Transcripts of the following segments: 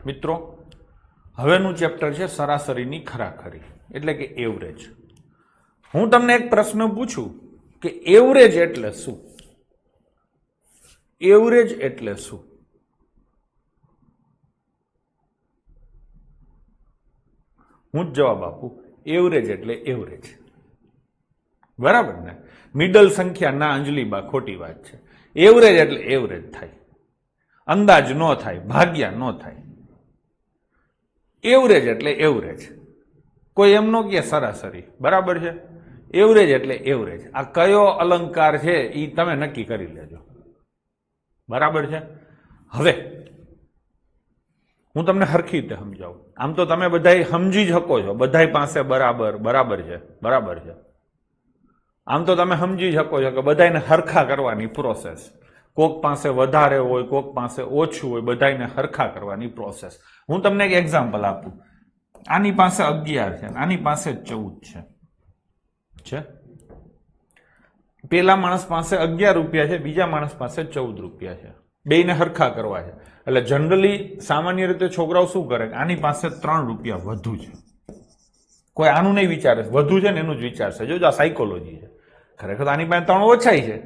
મિત્રો હવેનું ચેપ્ટર છે સરાસરીની ખરાખરી એટલે કે એવરેજ. હું તમને એક પ્રશ્ન પૂછું કે એવરેજ એટલે શું? એવરેજ એટલે શું? હું જ જવાબ આપું, એવરેજ એટલે એવરેજ. બરાબર ને? મિડલ સંખ્યા ના અંજલિબા ખોટી વાત છે. એવરેજ એટલે એવરેજ થાય, અંદાજ ન થાય, ભાગ્યા ન થાય. એવરેજ એટલે એવરેજ, કોઈ એમ નો કે સરાસરી. બરાબર છે? એવરેજ એટલે એવરેજ. આ કયો અલંકાર છે એ તમે નક્કી કરી લેજો. બરાબર છે? હવે હું તમને હરખી રીતે સમજાવું. આમ તો તમે બધા સમજી શકો છો, બધા પાસે બરાબર બરાબર છે, બરાબર છે. આમ તો તમે સમજી શકો છો કે બધાને હરખા કરવાની પ્રોસેસ, કોક પાસે વધારે હોય, કોક પાસે ઓછું હોય, બધાને હરખા કરવાની પ્રોસેસ. હું તમને એક એક્ઝામ્પલ આપું. આની પાસે 11 છે, આની પાસે 14 છે. પેલા માણસ પાસે 11 રૂપિયા છે, બીજા માણસ પાસે 14 રૂપિયા છે. બેયને હરખા કરવા છે. એટલે જનરલી સામાન્ય રીતે છોકરાઓ શું કરે, આની પાસે 3 રૂપિયા વધુ છે. કોઈ આનું નહીં વિચારે, વધુ છે ને એનું જ વિચારશે. જો આ સાયકોલોજી છે. ખરેખર આની પાસે 3 ઓછાઈ છે,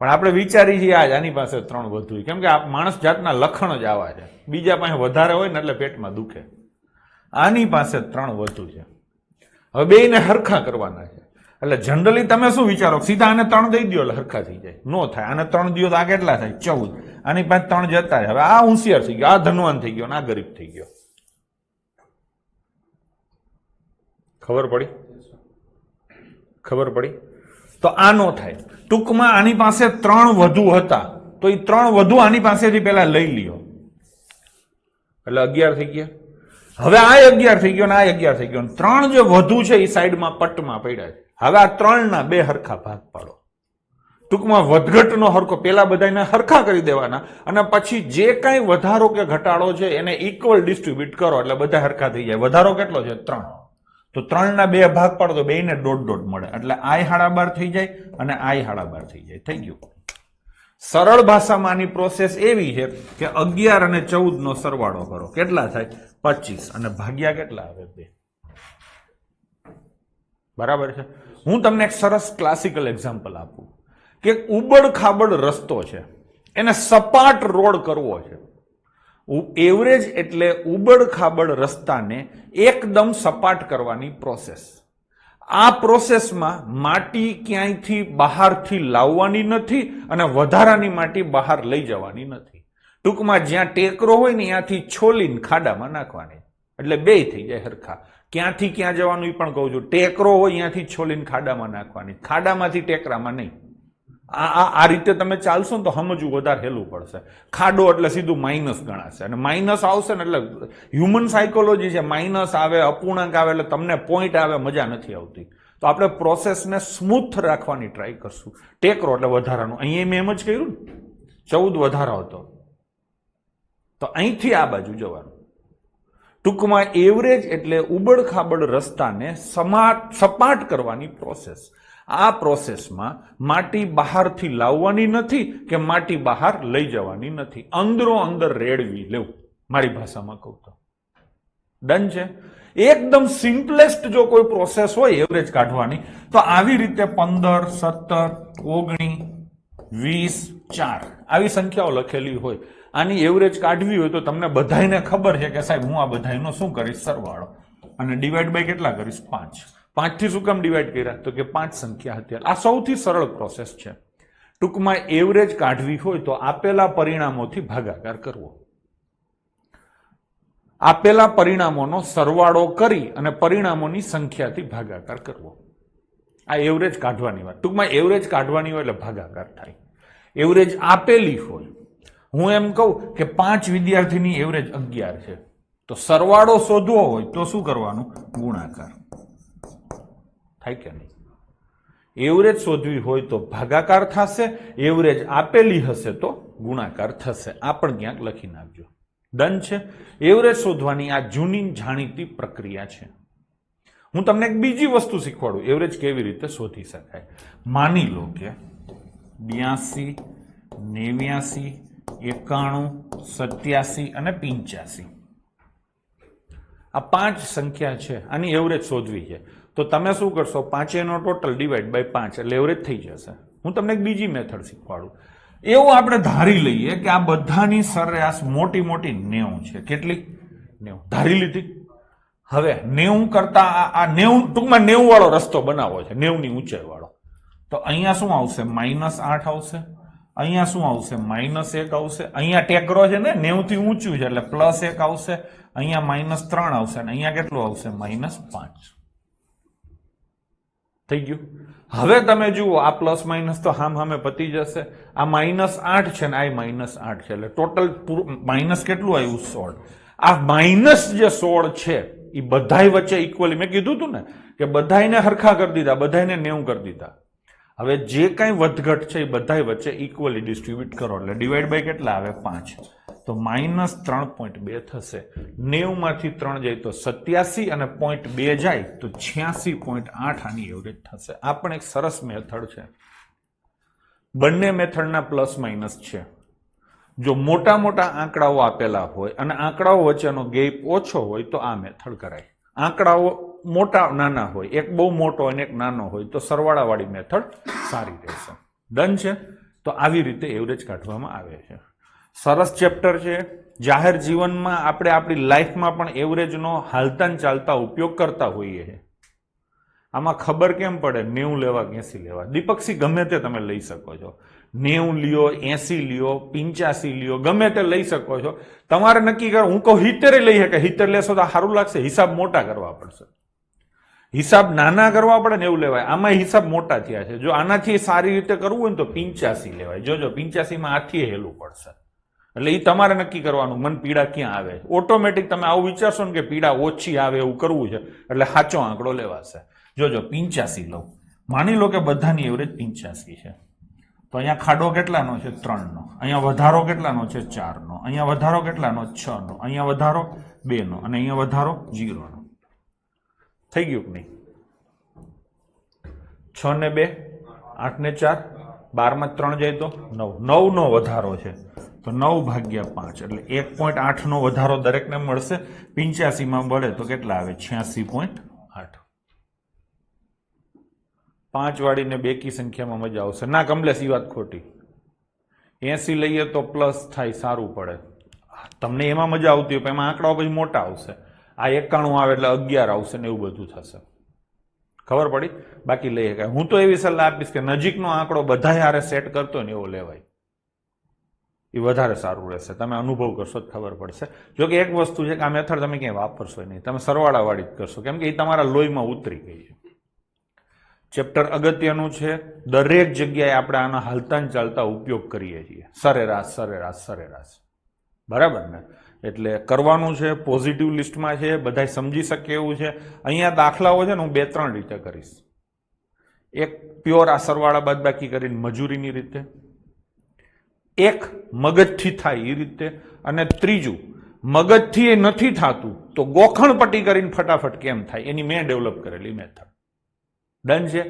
પણ આપણે વિચારી છીએ આની પાસે 3 વધુ. કેમ કે આ માણસ જાતના લખણ જ આવા છે. બીજા પાસે વધારે હોય ને એટલે પેટમાં દુખે. આની પાસે 3 વધુ છે. હવે બેયને હરખા કરવાના છે. એટલે જનરલી તમે શું વિચારો, સીધા આને 3 દઈ દો એટલે હરખા થઈ જાય. નો થાય. આને 3 દો તો આ કેટલા થાય? 14. આની પાસે 3 જતા રહે. હવે આ હોશિયાર થઈ ગયો, આ ધનવાન થઈ ગયો, આ ગરીબ થઈ ગયો. ખબર પડી? ખબર પડી? તો આ નો થાય. ટૂંકમાં આની પાસે 3 વધુ હતા, તો એ 3 વધુ આની પાસેથી પેલા લઈ લ્યો એટલે 11 થઈ ગયા. હવે આ 11 થઈ ગયો ને આ 11 થઈ ગયો. 3 જે વધુ છે એ સાઈડમાં પટમાં પડ્યા છે. હવે આ 3 ના 2 હરખા ભાગ પાડો. ટૂંકમાં વધઘટનો હરખો, પેલા બધાને હરખા કરી દેવાના અને પછી જે કઈ વધારો કે ઘટાડો છે એને ઇક્વલ ડિસ્ટ્રીબ્યુટ કરો એટલે બધા હરખા થઈ જાય. વધારો કેટલો છે? 3. તો 3 ના 2 ભાગ પાડો તો બેયને 1.5 મળે. એટલે I 12 થઈ જાય અને I 12 થઈ જાય. થઈ ગયું. સરળ ભાષામાં આની પ્રોસેસ એવી છે કે 11 અને 14 નો સરવાળો કરો. કેટલા થાય? 25. અને ભાગ્યા કેટલા આવે? 2. બરાબર છે? હું તમને એક સરસ ક્લાસિકલ એક્ઝામ્પલ આપું કે ઉબડ ખાબડ રસ્તો છે, એને સપાટ રોડ કરવો છે. એવરેજ એટલે ઉબડ ખાબડ રસ્તાને એકદમ સપાટ કરવાની પ્રોસેસ. આ પ્રોસેસમાં માટી ક્યાંયથી બહારથી લાવવાની નથી અને વધારાની માટી બહાર લઈ જવાની નથી. ટૂંકમાં જ્યાં ટેકરો હોય ને ત્યાંથી છોલીને ખાડામાં નાખવાની એટલે બે થઈ જાય હરખા. ક્યાંથી ક્યાં જવાનું એ પણ કહું છું. ટેકરો હોય ત્યાંથી છોલીને ખાડામાં નાખવાની, ખાડામાંથી ટેકરામાં નહીં. આ રીતે તમે ચાલશો ને તો સમજવું વધારે હેલું પડશે. ખાડો એટલે સીધું માઇનસ ગણાશે અને માઇનસ આવશે ને એટલે હ્યુમન સાયકોલોજી છે, માઇનસ આવે, અપૂર્ણાંક આવે એટલે તમને પોઈન્ટ આવે, મજા નથી આવતી. તો આપણે પ્રોસેસને સ્મૂથ રાખવાની ટ્રાય કરશું. ટેકરો એટલે વધારાનું. અહીંયા મેં એમ જ કર્યું ને, 14 વધારો હતો તો અહીંથી આ બાજુ જવાનું. ટૂંકમાં એવરેજ એટલે ઉબડ ખાબડ રસ્તાને સપાટ કરવાની પ્રોસેસ. આ પ્રોસેસમાં માટી બહારથી લાવવાની નથી કે માટી બહાર લઈ જવાની નથી, અંદરો અંદર રેડવી લેવું. મારી ભાષામાં કહું તો ડન છે. એકદમ સિમ્પલેસ્ટ જો કોઈ પ્રોસેસ હોય એવરેજ કાઢવાની તો આવી રીતે 15, 17, 19, 20, 4 આવી સંખ્યાઓ લખેલી હોય. આની એવરેજ કાઢવી હોય તો તમને બધાને ખબર છે કે સાહેબ હું આ બધાનો શું કરીશ? સરવાળો. અને ડિવાઈડ બાય કેટલા કરીશ? 5. 5 થી શું કામ ડિવાઈડ કર્યા? તો કે 5 સંખ્યા હતી. આ સૌથી સરળ પ્રોસેસ છે. ટૂંકમાં એવરેજ કાઢવી હોય તો આપેલા પરિણામોથી ભાગાકાર કરવો. આપેલા પરિણામોનો સરવાળો કરી અને પરિણામોની સંખ્યાથી ભાગાકાર કરવો. આ એવરેજ કાઢવાની વાત. ટૂંકમાં એવરેજ કાઢવાની હોય એટલે ભાગાકાર થાય. એવરેજ આપેલી હોય, હું એમ કહું કે 5 વિદ્યાર્થીની એવરેજ 11 છે, તો સરવાળો શોધવો હોય તો શું કરવાનું? ગુણાકાર. થાય કે નહીં? એવરેજ શોધવી હોય તો ભાગાકાર થશે, એવરેજ આપેલી હશે તો ગુણાકાર થશે. આ પણ ક્યાંક લખી નાખજો. ડન છે? એવરેજ શોધવાની આ જૂની જાણીતી પ્રક્રિયા છે. હું તમને એક બીજી વસ્તુ શીખવાડું, એવરેજ કેવી રીતે શોધી શકાય. માની લો કે 82, 89, 91, 87 અને 85 આ 5 સંખ્યા છે, આની એવરેજ શોધવી છે. તો તમે શું કરશો, 5 નો ટોટલ ડિવાઈડ બાય 5 એટલે એવરેજ થઈ જશે. હું તમને એક બીજી મેથડ શીખવાડું. એવું આપણે ધારી લઈએ કે આ બધાની સરેરાશ મોટી મોટી 90 છે. કેટલી? 90 ધારી લીધી. હવે 90 કરતા આ 90 ટૂંકમાં 90 વાળો રસ્તો બનાવવો છે, 90 ની ઊંચાઈ વાળો. તો અહીંયા શું આવશે? -8 આવશે. અહીંયા શું આવશે? -1 આવશે. અહીંયા ટેકરો છે ને 90 થી ઊંચું છે એટલે +1 આવશે. અહીંયા -3 આવશે અને અહીંયા કેટલું આવશે? -5. થઈ ગયું. હવે તમે જુઓ આ પ્લસ માઇનસ તો હામે પતી જશે. આ -8 છે ને આ -8 છે એટલે ટોટલ માઇનસ કેટલું આવ્યું? 16. આ માઇનસ જે 16 છે એ બધાય વચ્ચે ઇક્વલી, મેં કીધું હતું ને કે બધાયને હરખા કરી દીધા, બધાયને 90 કરી દીધા. હવે જે કાંઈ વધઘટ છે એ બધાય વચ્ચે ઇક્વલી ડિસ્ટ્રીબ્યુટ કરો એટલે ડિવાઈડ બાય કેટલા આવે? 5. તો -3.2 થશે. 90 માંથી 3 જાય તો 87 અને 0.2 જાય તો 86.8 આની એવરેજ થશે. આ પણ એક સરસ મેથડ છે. બંને મેથડના પ્લસ માઇનસ છે. જો મોટા મોટા આંકડાઓ આપેલા હોય અને આંકડાઓ વચ્ચેનો ગેપ ઓછો હોય તો આ મેથડ કરાય. આંકડાઓ મોટા નાના હોય, એક બહુ મોટો અને એક નાનો હોય તો સરવાળાવાળી મેથડ સારી રહેશે. ડન છે. તો આવી રીતે એવરેજ કાઢવામાં આવે છે. સરસ ચેપ્ટર છે. જાહેર જીવનમાં આપણે આપણી લાઈફમાં પણ એવરેજનો હાલતા ચાલતા ઉપયોગ કરતા હોઈએ છીએ. આમાં ખબર કેમ પડે 90 લેવા કે 80 લેવા? દીપકસિંહ ગમે તે તમે લઈ શકો છો. 90 લ્યો, 80 લ્યો, 85 લ્યો, ગમે તે લઈ શકો છો. તમારે નક્કી કરો. હું કહું 70 લઈ શકે. 70 લેશો તો સારું લાગશે? હિસાબ મોટા કરવા પડશે. હિસાબ નાના કરવા પડે ને એવું લેવાય. આમાં હિસાબ મોટા થયા છે. જો આનાથી સારી રીતે કરવું હોય ને તો 85 લેવાય. જોજો 85 માં આથી હેલું પડશે. એટલે એ તમારે નક્કી કરવાનું મન પીડા ક્યાં આવે. ઓટોમેટિક તમે આવું વિચારશો ને કે પીડા ઓછી આવે એવું કરવું છે એટલે સાચો આંકડો લેવાશે. જોજો 85 લઉં. માની લો કે બધાની એવરેજ 85 છે. તો અહીંયા ખાડો કેટલાનો છે? 3 નો. અહીંયા વધારો કેટલાનો છે? 4 નો. અહીંયા વધારો કેટલાનો? 6 નો. અહીંયા વધારો 2 નો અને અહીંયા વધારો 0 નો. થઈ ગયું કે નહીં? 6 ને 2 8 ને 4 12 માં 3 જાય તો 9. 9 નો વધારો છે તો 9 ભાગ્યા 5 એટલે 1.8 નો વધારો દરેકને મળશે. 85 માં મળે તો કેટલા આવે? 86.8. 5 વાળીને બેકી સંખ્યામાં મજા આવશે. ના કમલેશ, એ વાત ખોટી. 80 લઈએ તો પ્લસ થાય, સારું પડે. તમને એમાં મજા આવતી હોય, એમાં આંકડાઓ પછી મોટા આવશે. આ 91 આવે એટલે 11 આવશે ને એવું બધું થશે. ખબર પડી? બાકી લઈ શકાય. હું તો એવી સલાહ આપીશ કે નજીકનો આંકડો બધા હારે સેટ કરતો હોય ને એવો લેવાય. એ વધારે સારું રહેશે. તમે અનુભવ કરશો તો ખબર પડશે. જો કે એક વસ્તુ છે કે આ મેથડ તમે ક્યાંય વાપરશો નહીં. તમે સરવાળાવાળી જ કરશો કેમ કે એ તમારા લોહીમાં ઉતરી ગઈ છે. ચેપ્ટર અગત્યનું છે. દરેક જગ્યાએ આપણે આનો હાલતા ચાલતા ઉપયોગ કરીએ છીએ. સરેરાશ સરેરાશ સરેરાશ. બરાબર ને? એટલે કરવાનું છે. પોઝિટિવ લિસ્ટમાં છે. બધા સમજી શકે એવું છે. અહીંયા દાખલાઓ છે ને હું 2-3 રીતે કરીશ. એક પ્યોર આ સરવાળા બાદબાકી કરીને મજૂરીની રીતે, એક મગજથી થાય એ રીતે, અને ત્રીજું મગજથી એ નથી થતું તો ગોખણ પટ્ટી કરીને ફટાફટ કેમ થાય એની મેં ડેવલપ કરેલી મેથડ. ડન છે.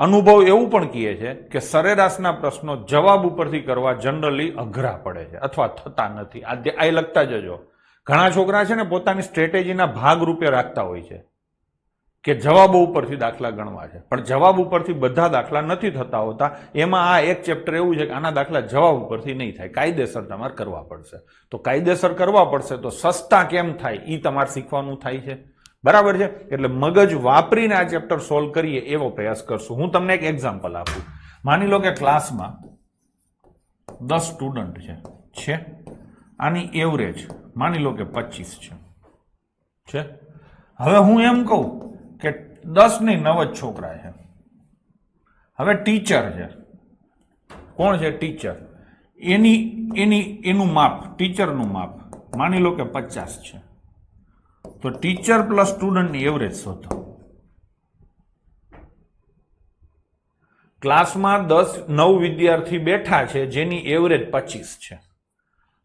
અનુભવ એવું પણ કહે છે કે સરેરાશના પ્રશ્નો જવાબ ઉપરથી કરવા જનરલી અઘરા પડે છે અથવા થતા નથી. આ લખતા જજો. ઘણા છોકરા છે ને પોતાની સ્ટ્રેટેજીના ભાગ રૂપે રાખતા હોય છે કે જવાબો ઉપરથી દાખલા ગણવા છે, પણ જવાબ ઉપરથી બધા દાખલા નથી થતા હોતા. એમાં આ એક ચેપ્ટર એવું છે કે આના દાખલા જવાબ ઉપરથી નહીં થાય, કાયદેસર તમારે કરવા પડશે. તો કાયદેસર કરવા પડશે તો સસ્તા કેમ થાય એ તમારે શીખવાનું થાય છે. બરાબર છે? એટલે મગજ વાપરીને આ ચેપ્ટર સોલ્વ કરીએ એવો પ્રયાસ કરશું. હું તમને એક એક્ઝામ્પલ આપું. માની લો કે ક્લાસમાં 10 સ્ટુડન્ટ છે. આની એવરેજ માની લો કે 25 છે. હવે હું એમ કહું કે 10 નહીં 9 જ છોકરા છે. હવે ટીચર છે. કોણ છે? ટીચર. એનું માપ, ટીચરનું માપ માની લો કે 50 છે. તો ટીચર પ્લસ સ્ટુડન્ટની એવરેજ શોધો. ક્લાસમાં 9 વિદ્યાર્થી બેઠા છે જેની એવરેજ 25 છે.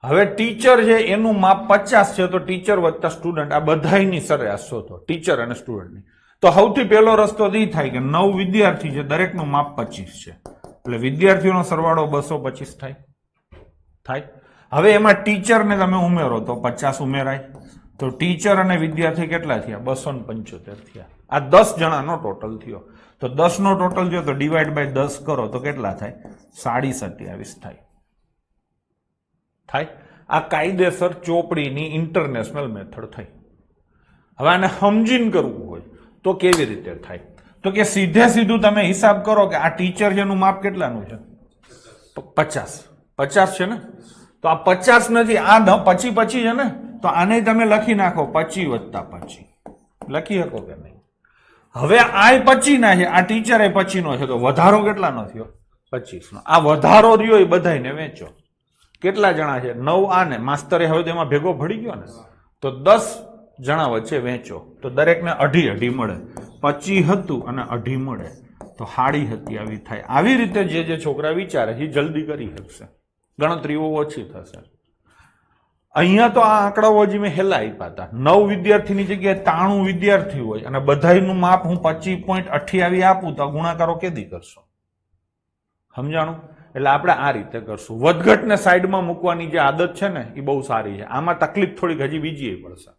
હવે ટીચર છે એનું માપ 50 છે તો ટીચર વત્તા સ્ટુડન્ટ આ બધાની સરેરાશ શોધો, ટીચર અને સ્ટુડન્ટની. તો સૌથી પહેલો રસ્તો એ થાય કે 9 વિદ્યાર્થી છે, દરેકનું માપ 25 છે એટલે વિદ્યાર્થીઓનો સરવાળો 225 થાય. હવે એમાં ટીચરને તમે ઉમેરો તો 50 ઉમેરાય, તો ટીચર અને વિદ્યાર્થી કેટલા થયા? 275 થયા. આ 10 જણાનો ટોટલ થયો. તો 10 નો ટોટલ જો તો ડિવાઈડ બાય 10 કરો તો કેટલા થાય? 27.5 થાય. આ કાયદેસર ચોપડીની ઇન્ટરનેશનલ મેથડ થઈ. હવે આને સમજીને કરવું હોય તો કેવી રીતે થાય? તો કે સીધે સીધું તમે હિસાબ કરો કે આ ટીચર છે એનું માપ કેટલાનું છે? 50 છે ને? તો આ 50 નથી, આ પછી છે ને, તો આને તમે લખી નાખો 25 + 25. લખી શકો કે નહીં? હવે આ 25 ના છે, આ ટીચર એ 25 નો છે, તો વધારો કેટલાનો થયો? 25 નો. આ વધારો રહ્યો એ બધાને વેચો. કેટલા જણા છે? 9. આ ને માસ્તરે હવે તેમાં ભેગો ભળી ગયો ને, તો 10 જણા વચ્ચે વેચો તો દરેકને 2.5 મળે. 25 હતું અને 2.5 મળે તો 27.5 થાય. આવી રીતે જે છોકરા વિચારે એ જલ્દી કરી શકશે, ગણતરીઓ ઓછી થશે. અહીંયા તો આ આંકડાઓ હજી મેં હેલા આપ્યા હતા. 9 વિદ્યાર્થીની જગ્યાએ 93 વિદ્યાર્થી હોય અને બધાનું માપ હું 25.28 આપું તો ગુણાકારો કેદી કરશો? સમજાણું? એટલે આપણે આ રીતે કરશું. વધઘટને સાઈડમાં મૂકવાની જે આદત છે ને એ બહુ સારી છે. આમાં તકલીફ થોડીક હજી બીજી પડશે.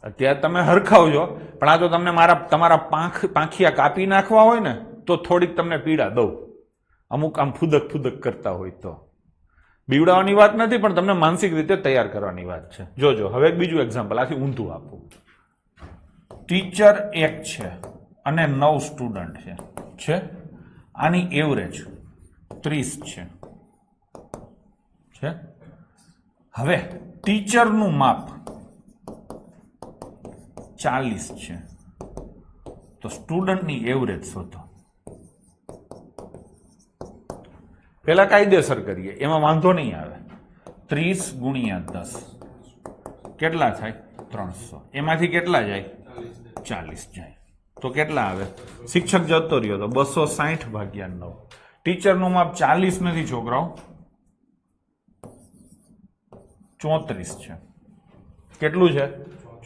અત્યારે તમે હરખાવજો, પણ આ તો તમને તમારા પાંખિયા કાપી નાખવા હોય ને તો થોડીક તમને પીડા દઉં. અમુક આમ ફૂદક કરતા હોય તો બીવડાવવાની વાત નથી, પણ તમને માનસિક રીતે તૈયાર કરવાની વાત છે. જોજો હવે એક બીજું એક્ઝામ્પલ આથી ઊંધું આપું. ટીચર 1 છે અને 9 સ્ટુડન્ટ છે. આની એવરેજ 30 છે. હવે ટીચરનું માપ 40 છે, તો સ્ટુડન્ટની એવરેજ શોધો. પેલા કાયદેસર કરીએ, એમાં વાંધો નહીં આવે. 30 × 10 કેટલા થાય? 300. એમાંથી કેટલા જાય? 40 જાય. તો કેટલા આવે? શિક્ષક જતો રહ્યો તો 260/9. ટીચરનું માપ 40 નથી છોકરાઓ, 34 છે. કેટલું છે?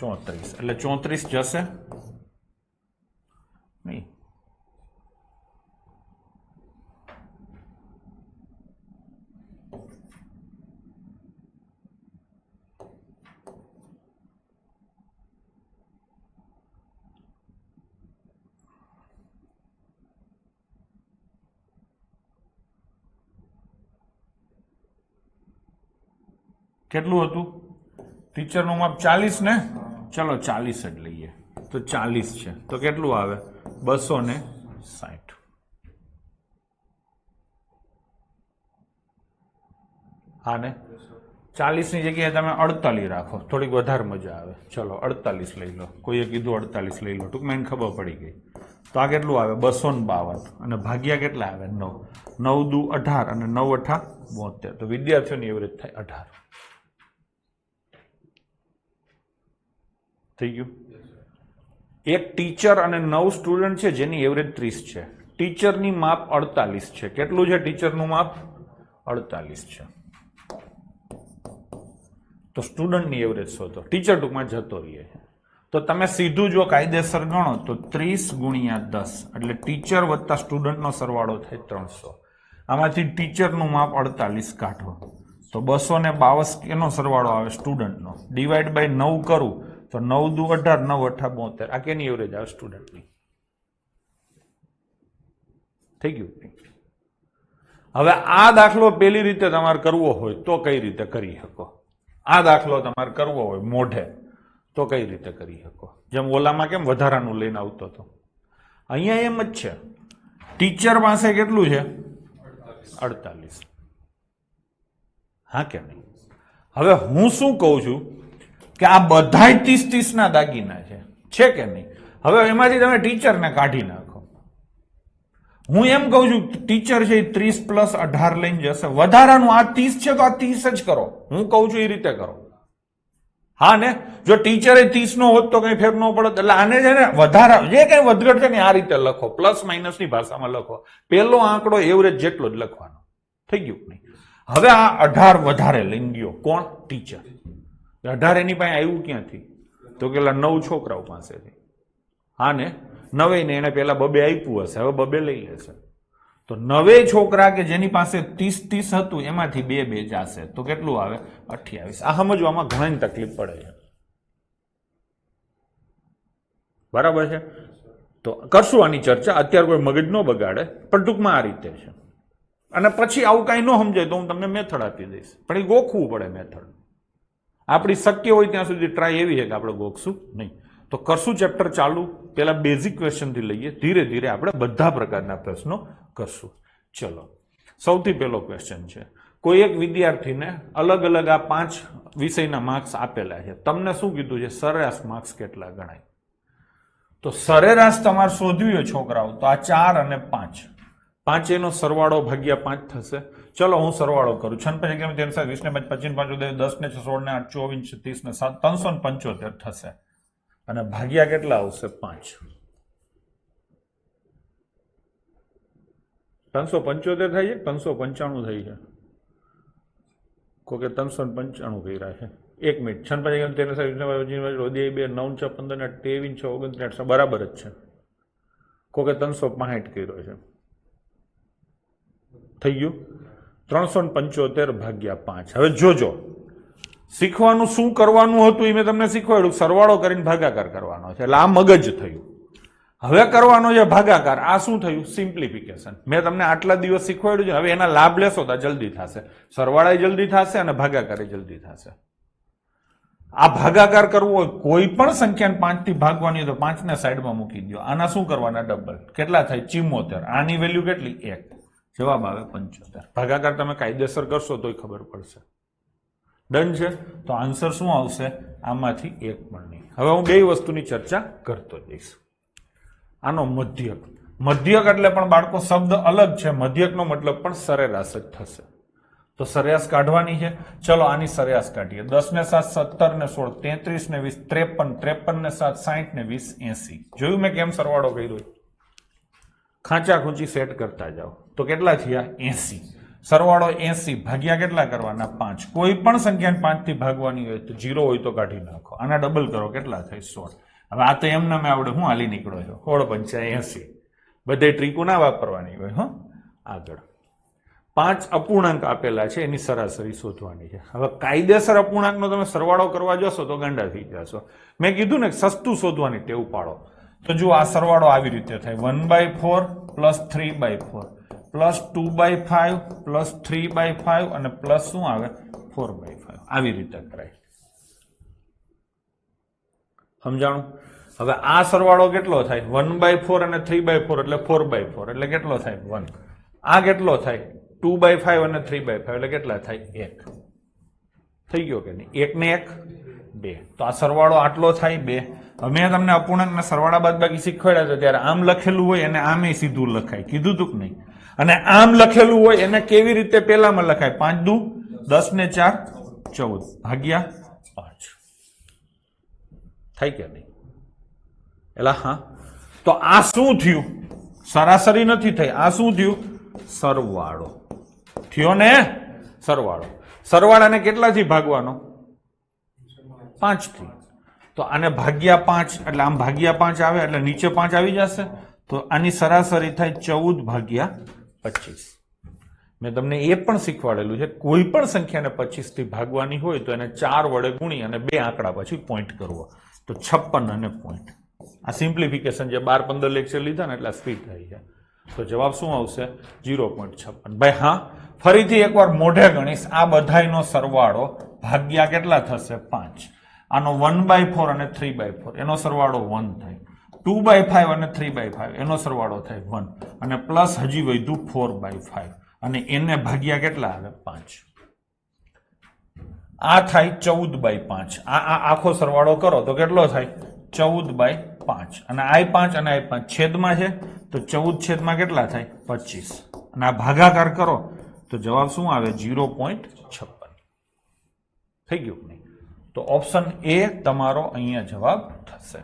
34. એટલે 34 જશે નહીં. કેટલું હતું? ટીચરનું માપ 40 ને, ચલો 40 જ લઈએ તો 40 છે, તો કેટલું આવે? 260. હા ને, 40 ની જગ્યાએ તમે 48 રાખો, થોડીક વધારે મજા આવે. ચલો 48 લઈ લો. કોઈએ કીધું 48 લઈ લો, ટૂંકમાં એને ખબર પડી ગઈ. તો આ કેટલું આવે? 252 અને ભાગ્યા કેટલા આવે? 9. 9 દુ 18 અને 9 8 72. તો વિદ્યાર્થીઓની એવરેજ થાય 18. થઈ ગયું? એક ટીચર અને 9 સ્ટુડન્ટ છે જેની એવરેજ 30 છે. ટીચરની માપ 48 છે. કેટલું છે ટીચરનું માપ? 48 છે. તો સ્ટુડન્ટની એવરેજ શોધો. ટીચર ટૂંકમાં જતો રહીએ. તો તમે સીધું જો કાયદેસર ગણો તો 30 × 10 એટલે ટીચર વત્તા સ્ટુડન્ટનો સરવાળો થાય 300. આમાંથી ટીચરનું માપ 48 કાઢો તો 252 એનો સરવાળો આવે સ્ટુડન્ટનો. ડિવાઈડ બાય 9 કરું તો 9 દુ 18, 9 8 72. આ કેની એવરેજ આવે? સ્ટુડન્ટની. થઈ ગયું? હવે આ દાખલો પેલી રીતે તમારે કરવો હોય તો કઈ રીતે કરી શકો? આ દાખલો તમારે કરવો હોય મોઢે તો કઈ રીતે કરી શકો? જેમ ઓલામાં કેમ વધારાનું લઈને આવતો હતો, અહીંયા એમ જ છે. ટીચર પાસે કેટલું છે? 48. હા કે નહીં? હવે હું શું કહું છું કે આ બધાય 30 ના દાગીના છે કે નહીં? હવે એમાંથી તમે ટીચરને કાઢી નાખો. હું એમ કહું છું ટીચર છે 30 + 18 લઈને જશે. વધારાનું આ 30 છે તો આ 30 જ કરો. હું કહું છું એ રીતે કરો. હા ને, જો ટીચરે 30 નો હોત તો કઈ ફેર ન પડત. એટલે આને છે ને વધારા જે કઈ વધઘટ છે ને આ રીતે લખો, પ્લસ માઇનસ ની ભાષામાં લખો. પેલો આંકડો એવરેજ જેટલો જ લખવાનો. થઈ ગયું નહીં? હવે આ 18 વધારે લઈને ગયો કોણ? ટીચર. 18 એની પાસે આવ્યું ક્યાંથી? તો પેલા 9 છોકરાઓ પાસેથી. હા ને, 9 ને એને પેલા 2 આપ્યું હશે, હવે 2 લઈ લેશે. તો 9 છોકરા કે જેની પાસે 30 હતું એમાંથી 2 જશે તો કેટલું આવે 28. આ સમજવામાં ઘણી તકલીફ પડે છે, બરાબર છે? તો કરશું આની ચર્ચા, અત્યારે કોઈ મગજ ન બગાડે, પણ ટૂંકમાં આ રીતે છે. અને પછી આવું કાંઈ ન સમજાય તો હું તમને મેથડ આપી દઈશ, પણ એ ગોખવું પડે મેથડ. આપણી શક્ય હોય ત્યાં સુધી ટ્રાય એવી છે કે આપણે ગોખશું નહીં. તો કરશું ચેપ્ટર ચાલુ, પેલા બેઝિક ક્વેશ્ચનથી લઈએ, ધીરે ધીરે આપણે બધા પ્રકારના પ્રશ્નો કરશું. ચલો, સૌથી પહેલો ક્વેશ્ચન છે, કોઈ એક વિદ્યાર્થીને અલગ અલગ આ 5 વિષયના માર્ક્સ આપેલા છે. તમને શું કીધું છે? સરેરાશ માર્ક્સ કેટલા ગણાય? તો સરેરાશ તમારે શોધવી હોય છોકરાઓ તો આ 4 અને 5, 5 એનો સરવાળો ભાગ્યા 5 થશે. ચલો હું સરવાળો કરું. 56 20 ને 25 10 ને 16 ને 8 24 30 ને 7 375 થશે. અને ભાગ્યા કેટલા આવશે? 5. 375 થાય છે, 395 થઈ છે. કોઈ 395 કર્યા છે. 1 મિનિટ. 56 9 15 23 29 બરાબર જ છે. કોઈ 365 કર્યો છે. થઈ ગયું 375 ભાગ્યા 5. હવે જોજો, શીખવાનું શું કરવાનું હતું એ મેં તમને શીખવાડ્યું. સરવાળો કરીને ભાગાકાર કરવાનો છે, એટલે આ મગજ થયું. હવે કરવાનો છે ભાગાકાર. આ શું થયું? સિમ્પ્લિફિકેશન. મેં તમને આટલા દિવસ શીખવાડ્યું છે, હવે એના લાભ લેશો તો જલ્દી થશે. સરવાળા જલ્દી થશે અને ભાગાકાર જલ્દી થશે. આ ભાગાકાર કરવો હોય, કોઈ પણ સંખ્યાને 5 થી ભાગવાની હોય તો 5 ને સાઈડમાં મૂકી દો. આના શું કરવાના? ડબલ. કેટલા થાય? 74. આની વેલ્યુ કેટલી? 1. જવાબ આવે 75. ભાગાકાર તમે કાયદેસર કરશો તોય ખબર પડશે. ડન છે? તો આન્સર શું આવશે? આમાંથી 1 પણ નહીં. હવે હું 2 વસ્તુની ચર્ચા કરતો જઈશ. આનો મધ્યક. મધ્યક એટલે પણ બાળકો શબ્દ અલગ છે. મધ્યકનો મતલબ પણ સરેરાશ જ થશે. તો સરેરાશ કાઢવાની છે. ચલો આની સરેરાશ કાઢીએ. 10 ને 7 17 ને 16 33 ને 20 53 53 ને 7 60 ને 20 80. જોયું મેં કેમ સરવાળો કર્યો? ખાંચા ખૂંચી સેટ કરતા જાઓ. તો કેટલા થયા? 80. સરવાળો 80 ભાગ્યા કેટલા કરવાના? 5. કોઈ પણ સંખ્યાને 5 થી ભાગવાની હોય તો 0 હોય તો કાઢી નાખો. આના ડબલ કરો, કેટલા થાય? 16. હવે આ તો એમને મેં આવડે, હું હાલી નીકળો છો. 16 5 80. બધે ટ્રીકો ના વાપરવાની હોય. હો, આગળ 5 અપૂર્ણાંક આપેલા છે, એની સરાસરી શોધવાની છે. હવે કાયદેસર અપૂર્ણાંકનો તમે સરવાળો કરવા જશો તો ગાંડા થઈ જશો. મેં કીધું ને સસ્તું શોધવાની ટેવ પાડો. તો જો આ સરવાળો આવી રીતે થાય: 1/4 પ્લસ 3/4 પ્લસ 2/5 પ્લસ 3/5 અને પ્લસ શું આવે? 4/5. આવી રીતે કરાય. સમજાણું? હવે આ સરવાળો કેટલો થાય? 1/4 અને 3/4 એટલે 4/4 એટલે કેટલો થાય? 1. આ કેટલો થાય? 2/5 અને 3/5 એટલે કેટલા થાય? 1. થઈ ગયો કે નહીં? 1 ને 1 2. તો આ સરવાળો આટલો થાય 2. હવે મેં તમને અપૂર્ણાંકના સરવાળા બાદબાકી શીખવાડ્યા હતા ત્યારે આમ લખેલું હોય એને આમે સીધું લખાય, કીધું તું કે નહીં? અને આમ લખેલું હોય એને કેવી રીતે પેલામાં લખાય? 5 દુ 10 ને 4 14 ભાગ્યા 5. થાય કે નહીં? એલા હા. તો આ શું થયું? સરાસરી નથી થઈ. આ શું થયું? સરવાળો થયો ને? સરવાળો. સરવાળાને કેટલાથી ભાગવાનો? 5 થી. તો આને ભાગ્યા 5 એટલે આમ ભાગ્યા 5 આવે એટલે નીચે 5 આવી જશે. તો આની સરાસરી થાય 14 ભાગ્યા 25. મેં તમને એ પણ શીખવાડેલું છે, કોઈ પણ સંખ્યાને 25 થી ભાગવાની હોય તો એને 4 વડે ગુણી અને 2 આંકડા પછી પોઈન્ટ કરવો. તો 56 અને પોઈન્ટ. આ સિમ્પ્લિફિકેશન જે 12-15 લેક્ચર લીધા ને એટલે સ્પીડ થઈ છે. તો જવાબ શું આવશે? 0.56. ભાઈ હા, ફરીથી એકવાર મોઢે ગણીશ. આ બધાયનો સરવાળો ભાગ્યા કેટલા થશે? 5. આનો 1/4 અને 3/4 એનો સરવાળો 1 થાય. 2/5 અને 3/5 એનો સરવાળો થાય 1 અને પ્લસ હજી વધ્યું 4/5 અને એને ભાગ્યા કેટલા આવે? 5. આ થાય 14/5. આ આખો સરવાળો કરો તો કેટલો થાય? 14/5 અને I5 અને I5 છેદમાં છે તો 14 છેદમાં કેટલા થાય? 25 અને આ ભાગાકાર કરો તો જવાબ શું આવે? 0.56. થઈ ગયું નહીં? તો ઓપ્શન એ તમારો અહીંયા જવાબ થશે.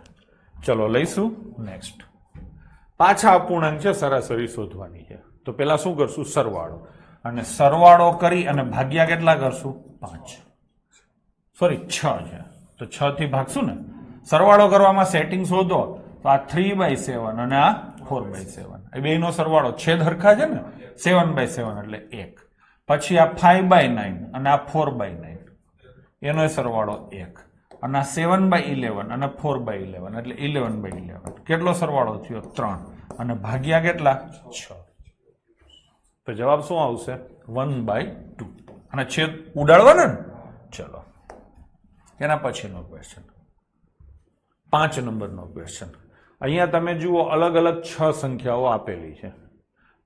ચલો લઈશું નેક્સ્ટ. પાછા અપૂર્ણાંક છે, સરાસરી શોધવાની છે. તો પેલા શું કરશું? સરવાળો. અને સરવાળો કરી અને ભાગ્યા કેટલા કરશું? 5. સોરી 6 છે તો 6 થી ભાગશું ને. સરવાળો કરવામાં સેટિંગ શોધો તો આ 3/7 અને આ 4/7 બેનો સરવાળો છેદ હરખા છે ને 7/7 એટલે 1. પછી આ 5/9 અને આ 4/9 એનો સરવાળો 1 અને આ 7/11 અને 4/11 એટલે 11/11 કેટલો સરવાળો થયો 3 અને ભાગ્યા કેટલા 6. તો જવાબ શું આવશે 1/2 અને છેદ ઉડાડવાના ને. ચલો એના પછીનો ક્વેશ્ચન 5 નંબરનો ક્વેશ્ચન. અહીંયા તમે જુઓ અલગ અલગ 6 સંખ્યાઓ આપેલી છે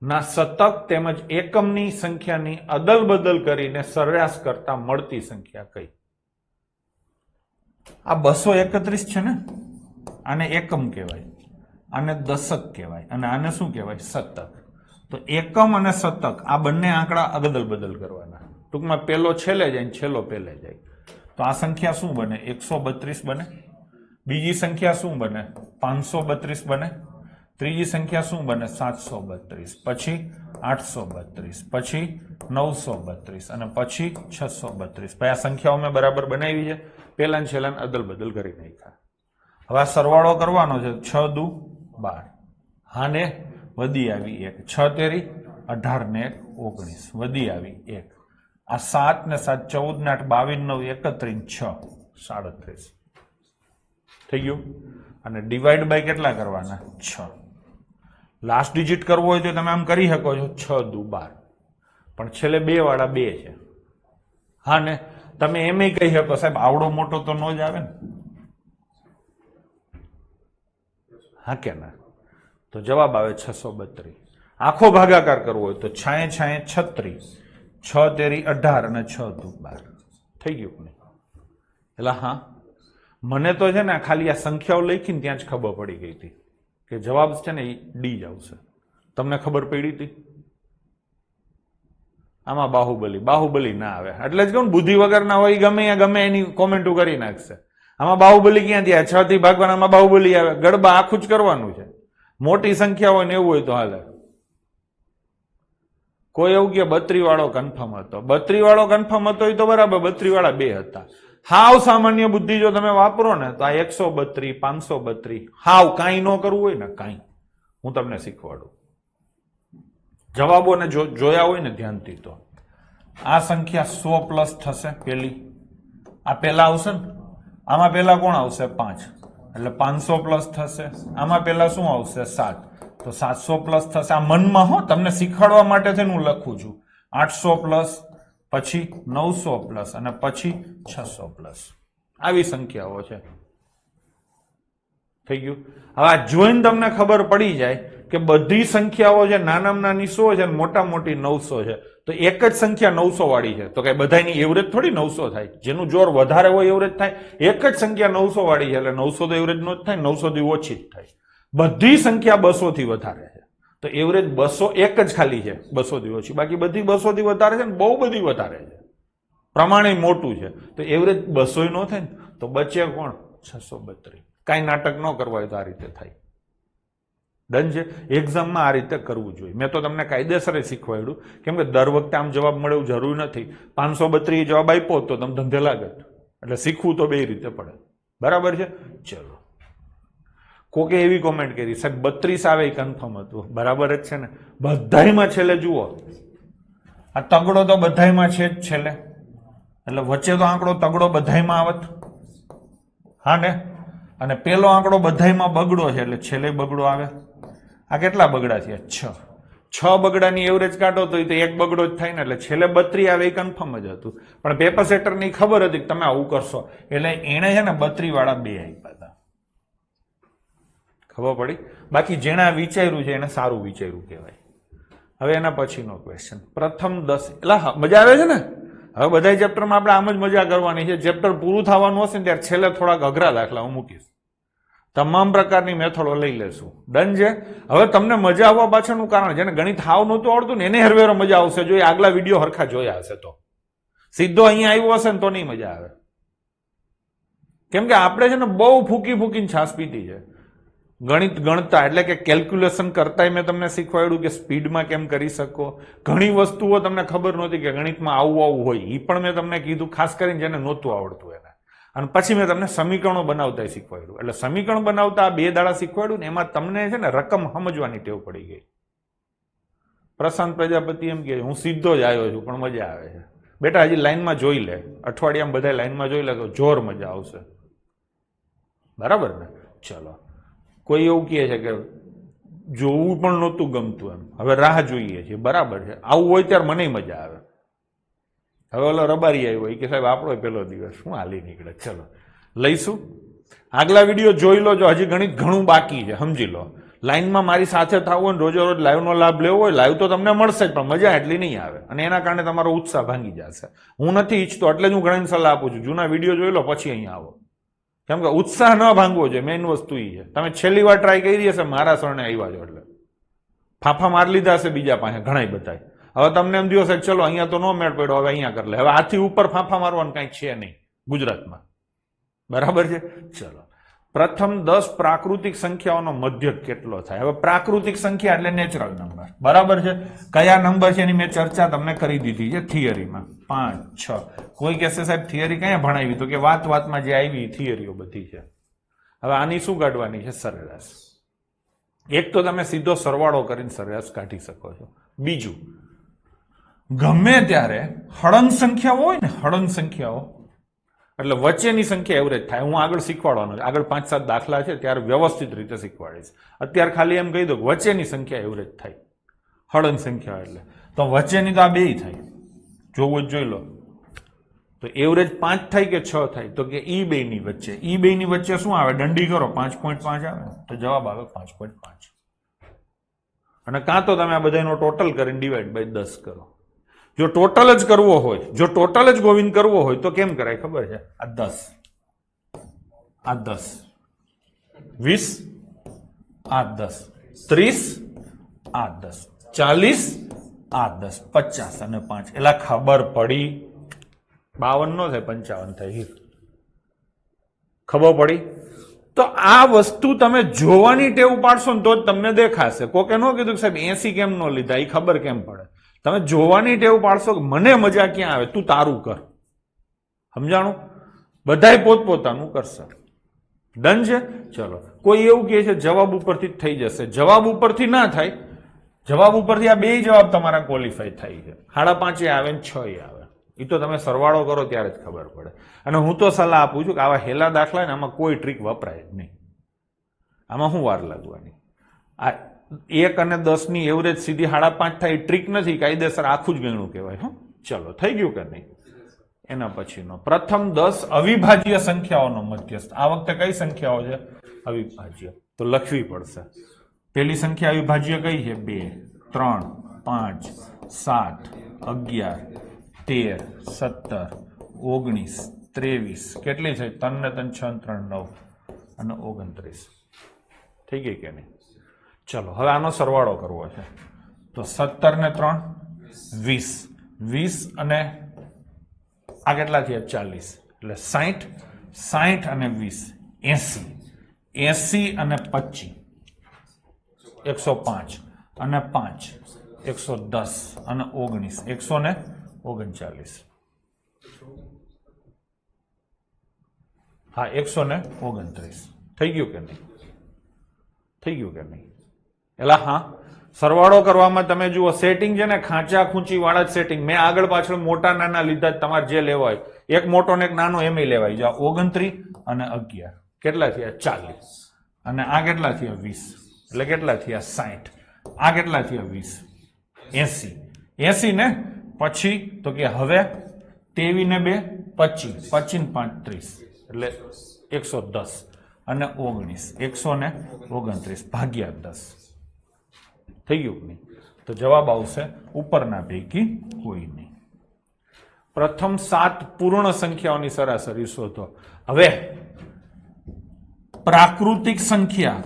ના શતક તેમજ એકમની સંખ્યાની અદલ બદલ કરીને સરેરાશ કરતા મળતી સંખ્યા કઈ. આ 231 છે ને, આને એકમ કહેવાય, આને દશક કહેવાય અને આને શું કહેવાય શતક. તો એકમ અને શતક આ બંને આંકડા અદલ બદલ કરવાના. ટૂંકમાં પેલો છેલ્લે જાય ને છેલ્લો પહેલે જાય. તો આ સંખ્યા શું બને 132 બને. બીજી સંખ્યા શું બને 532 બને. ત્રીજી સંખ્યા શું બને 732, પછી 832, પછી 932 અને પછી 632. ભાઈ આ સંખ્યાઓ મેં બરાબર બનાવી છે. પેલા છેલ્લા અદલ બદલ કરી નાખ્યા. હવે આ સરવાળો કરવાનો છે 6 દુ 12. હા ને વધી આવી 1, 6 તેરી 18 ને 19 વધી આવી 1. આ 7 ને 7 14 ને 8 22 9 31 6 37 થઈ ગયું. અને ડિવાઈડ બાય કેટલા કરવાના 6. લાસ્ટ ડિજિટ કરવો હોય તો તમે આમ કરી શકો છો 6 દુ 12, પણ છેલ્લે 2 વાળા 2 છે. હા ને તમે એમ કહી શકો સાહેબ આવડો મોટો તો ન જ આવે ને. હા કે ના. તો જવાબ આવે 632. આખો ભાગાકાર કરવો હોય તો 6 6 36, 6 તેરી 18 અને 6 દુ 12 થઈ ગયું ને. એટલે હા મને તો છે ને ખાલી આ સંખ્યાઓ લખીને ત્યાં જ ખબર પડી ગઈ હતી કે જવાબ છે ને એ ડી જ આવશે. તમને ખબર પડી હતી? આમાં બાહુબલી ના આવે એટલે જ કહું બુદ્ધિ વગર ના હોય ગમે એની કોમેન્ટો કરી નાખશે. આમાં બાહુબલી ક્યાંથી આવે? 6 થી ભાગવાનામાં બાહુબલી આવે? ગડબા આખું જ કરવાનું છે. મોટી સંખ્યા હોય ને એવું હોય તો હાલે. કોઈ એવું કે 32 વાળો કન્ફર્મ હતો. 32 વાળો કન્ફર્મ હતો એ તો બરાબર, 32 વાળા 2 હતા. હાવ સામાન્ય બુદ્ધિ જો તમે વાપરો ને તો આ 132 532 હાવ કાંઈ ન કરવું હોય ને કાંઈ હું તમને શીખવાડું. જવાબોને જોયા હોય ને ધ્યાનથી તો આ સંખ્યા 100 પ્લસ થશે. પેલી આ પેલા આવશે ને, આમાં પેલા કોણ આવશે 5 એટલે 500 પ્લસ થશે. આમાં પેલા શું આવશે 7 તો 700 પ્લસ થશે. આ મનમાં હો તમને શીખવાડવા માટે છે હું લખું છું. 800 પ્લસ, પછી 900 પ્લસ અને પછી 600 પ્લસ. આવી સંખ્યાઓ છે. થઈ ગયું. હવે આ જોઈને તમને ખબર પડી જાય કે બધી સંખ્યાઓ છે નાનામાં નાની 100 છે અને મોટા મોટી 900 છે. તો એક જ સંખ્યા 900 વાળી છે તો કઈ બધાની એવરેજ થોડી 900 થાય. જેનું જોર વધારે હોય એવરેજ થાય. એક જ સંખ્યા 900 વાળી છે એટલે 900 તો એવરેજ નો જ થાય, 900 થી ઓછી જ થાય. બધી સંખ્યા 200 થી વધારે છે તો એવરેજ 200 એક જ ખાલી છે 200 થી ઓછી. બાકી બધી 200 થી વધારે છે ને બહુ બધી વધારે છે, પ્રમાણે મોટું છે તો એવરેજ 200 નો થાય ને તો બચે કોણ 632. કાંઈ નાટક ન કરવા હોય તો આ રીતે થાય. ડન છે. એક્ઝામમાં આ રીતે કરવું જોઈએ. મેં તો તમને કાયદેસર શીખવાડ્યું કેમ કે દર વખતે આમ જવાબ મળે એવું જરૂર નથી. 532 જવાબ આપ્યો તો તમે ધંધે લાગત. એટલે શીખવું તો બે રીતે પડે. બરાબર છે. ચલો, કોકે એવી કોમેન્ટ કરી સાહેબ 32 આવે એ કન્ફર્મ હતું. બરાબર જ છે ને. બધાયમાં છેલ્લે જુઓ આ તગડો તો બધાયમાં છે જ છેલ્લે, એટલે વચ્ચે તો આંકડો તગડો બધાયમાં આવત. હા ને. અને પેલો આંકડો બધાયમાં બગડો છે એટલે છેલ્લે બગડો આવે. આ કેટલા બગડા છે? 6 બગડાની એવરેજ કાઢો તો એક બગડો જ થાય ને એટલે છેલ્લે 32 આવે એ કન્ફર્મ જ હતું. પણ પેપર સેટરની ખબર હતી કે તમે આવું કરશો એટલે એને છે ને 32 વાળા 2 આપ્યા હતા. ખબર પડી? બાકી જેણે વિચાર્યું છે એને સારું વિચાર્યું કહેવાય. હવે એના પછીનો ક્વેશ્ચન પ્રથમ 10 એટલે મજા આવે છે ને. હવે બધા ચેપ્ટરમાં આપણે આમ જ મજા કરવાની છે. ચેપ્ટર પૂરું થવાનું હશે ને ત્યારે છેલ્લે થોડાક અઘરા દાખલા હું મૂકીશ. તમામ પ્રકારની મેથડો લઈ લેશું. ડન છે. હવે તમને મજા આવવા પાછળનું કારણ જેને ગણિત હાવ નહોતું આવડતું ને એને હરવેરો મજા આવશે જો એ આગલા વિડીયો હરખા જોયા હશે. તો સીધો અહીંયા આવ્યો હશે ને તો નહીં મજા આવે. કેમ કે આપણે છે ને બહુ ફૂકીને છાસ પીધી છે. ગણિત ગણતા એટલે કે કેલ્ક્યુલેશન કરતાય મેં તમને શીખવાડ્યું કે સ્પીડમાં કેમ કરી શકો. ઘણી વસ્તુઓ તમને ખબર નહોતી કે ગણિતમાં આવું હોય એ પણ મેં તમને કીધું, ખાસ કરીને જેને નહોતું આવડતું એને. અને પછી મેં તમને સમીકરણો બનાવતા શીખવાડ્યું. એટલે સમીકરણ બનાવતા આ 2 દાડા શીખવાડ્યું ને એમાં તમને છે ને રકમ સમજવાની ટેવ પડી ગઈ. પ્રશાંત પ્રજાપતિ એમ કે હું સીધો જ આવ્યો છું પણ મજા આવે છે. બેટા હજી લાઈનમાં જોઈ લે, અઠવાડિયામાં બધા લાઈનમાં જોઈ લે તો જોર મજા આવશે. બરાબર ને? ચલો, કોઈ એવું કહે છે કે જોવું પણ નહોતું ગમતું, એમ હવે રાહ જોઈએ છે. બરાબર છે, આવું હોય ત્યારે મને મજા આવે. હવે ઓલો રબારી આવ્યો એ કે સાહેબ આપણો પેલો દિવસ શું હાલી નીકળે. ચલો લઈશું. આગલા વિડીયો જોઈ લો, જો હજી ગણિત ઘણું બાકી છે સમજી લો. લાઈનમાં મારી સાથે થવું હોય, રોજે રોજ લાઈવનો લાભ લેવો હોય, લાઈવ તો તમને મળશે જ પણ મજા એટલી નહીં આવે અને એના કારણે તમારો ઉત્સાહ ભાંગી જશે. હું નથી ઈચ્છતો એટલે જ હું ઘણી સલાહ આપું છું, જૂના વિડીયો જોઈ લો પછી અહીંયા આવો, કેમ કે ઉત્સાહ ન ભાંગવો જોઈએ. મેઇન વસ્તુ એ છે. તમે છેલ્લી વાર ટ્રાય કરી હશે મારા શરણે આવ્યા છો એટલે ફાફા મારી લીધા હશે બીજા પાસે ઘણા બધા. હવે તમને એમ થયો છે ચલો અહીંયા તો ન મેળ પડ્યો, હવે અહીંયા કરી લે. હવે આથી ઉપર ફાફા મારવાનું કાંઈ છે નહીં ગુજરાતમાં. બરાબર છે? ચલો, પ્રથમ 10 પ્રાકૃતિક સંખ્યાઓનો મધ્યક કેટલો થાય? હવે પ્રાકૃતિક સંખ્યા એટલે નેચરલ નંબર. બરાબર છે? કયા નંબર છે એની મેં ચર્ચા તમને કરી દીધી છે થિયરીમાં. 5, 6. કોઈ કહેશે સાહેબ થિયરી ક્યાં ભણાવી? તો કે વાતમાં જે આવી થિયરીઓ બધી છે. હવે આની શું કાઢવાની છે? સરેરાશ. એક તો તમે સીધો સરવાળો કરીને સરેરાશ કાઢી શકો છો. બીજું, ગમે ત્યારે હળંગ સંખ્યાઓ હોય ને, હળંગ સંખ્યાઓ એટલે વચ્ચેની સંખ્યા એવરેજ થાય. હું આગળ શીખવાડવાનો છે, આગળ 5-7 દાખલા છે ત્યારે વ્યવસ્થિત રીતે શીખવાડીશ. અત્યારે ખાલી એમ કહી દો કે વચ્ચેની સંખ્યા એવરેજ થાય. હળંગ સંખ્યા એટલે તો વચ્ચેની તો આ બે થાય. જોવું જ જોઈ લો. તો એવરેજ 5 થાય કે 6 થાય? તો કે ઈ બે ની વચ્ચે. ઈ બે ની વચ્ચે શું આવે? દંડી કરો, 5.5 આવે તો જવાબ આવે 5.5. અને કાં તો તમે આ બધાનો ટોટલ કરીને ડિવાઈડ બાય 10 કરો. જો ટોટલ જ કરવો હોય, જો ટોટલ જ ગોવિંદ કરવો હોય તો કેમ કરાય ખબર છે? આ 10, આ 10, 20, આ 10, 30, આ 10, 40, આ 10, 50 અને 5. એટલે ખબર પડી? 52 નો થાય, 55 થાય. ખબર પડી? તો આ વસ્તુ તમે જોવાની ટેવ પાડશો ને તો જ તમને દેખાશે. કોકે ન કીધું કે સાહેબ 80 કેમ ન લીધા, એ ખબર કેમ પડે? તમે જોવાની ટેવ પાડશો કે મને મજા ક્યાં આવે, તું તારું કર. સમજાણું? બધાય પોતપોતાનું કરશે. ડન છે? ચલો, કોઈ એવું કહે છે જવાબ ઉપરથી જ થઈ જશે. જવાબ ઉપરથી ના થાય. જવાબ ઉપરથી આ બે જવાબ તમારા ક્વોલિફાય થાય છે. 5.5 આવે ને 6 આવે. એ તો તમે સરવાળો કરો ત્યારે જ ખબર પડે. અને હું તો સલાહ આપું છું કે આવા હેલા દાખલા ને આમાં કોઈ ટ્રીક વપરાય જ નહીં. આમાં શું વાર લાગવાની? આ 1 અને 10 ની એવરેજ સીધી 5.5 થાય, ટ્રીક નથી, કાયદેસર આખું જ ગણું કહેવાય. ચલો, થઈ ગયું કે નહીં? એના પછીનો પ્રથમ 10 અવિભાજ્ય સંખ્યાઓનો મધ્યસ્થ. આ વખતે કઈ સંખ્યાઓ છે? અવિભાજ્ય. તો લખવી પડશે. પેલી સંખ્યા અવિભાજ્ય કઈ છે? 2, 3, 5, 7, 11, 13, 17, 19, 23. કેટલી છે? 3 ને 3, 6, 3, 9 અને 29. થઈ ગઈ કે નહીં? ચલો, હવે આનો સરવાળો કરવો છે. તો 17 ને 3, 20. 20 અને આ કેટલા થયા? 40. એટલે 60. 60 અને 20, 80. 80 અને 25, 105 અને 5, 110 અને 19, 139. હા, 129. થઈ ગયું કે નહીં? થઈ ગયું કે નહીં? એટલે હા, સરવાળો કરવામાં તમે જુઓ સેટિંગ છે ને, ખાંચા ખૂંચી વાળા જ સેટિંગ. મેં આગળ પાછળ મોટા નાના લીધા, તમારે જે લેવા હોય, એક મોટો ને એક નાનો એમ લેવાય. જો 29 અને 11 કેટલા થયા? 40. અને આ કેટલા થયા? 20. એટલે કેટલા થયા? 60. આ કેટલા થયા? 20. 80. 80 ને પછી તો કે હવે 23 ને 2, 25. 25 ને 5, 30. એટલે 110 અને 19, 129 ભાગ્યા 10. થઈ ગયું નહીં? તો જવાબ આવશે ઉપરના પૈકી કોઈ નહીં. પ્રથમ 7 પૂર્ણ સંખ્યાઓની સરાસરી શોધો. હવે પ્રાકૃતિક સંખ્યા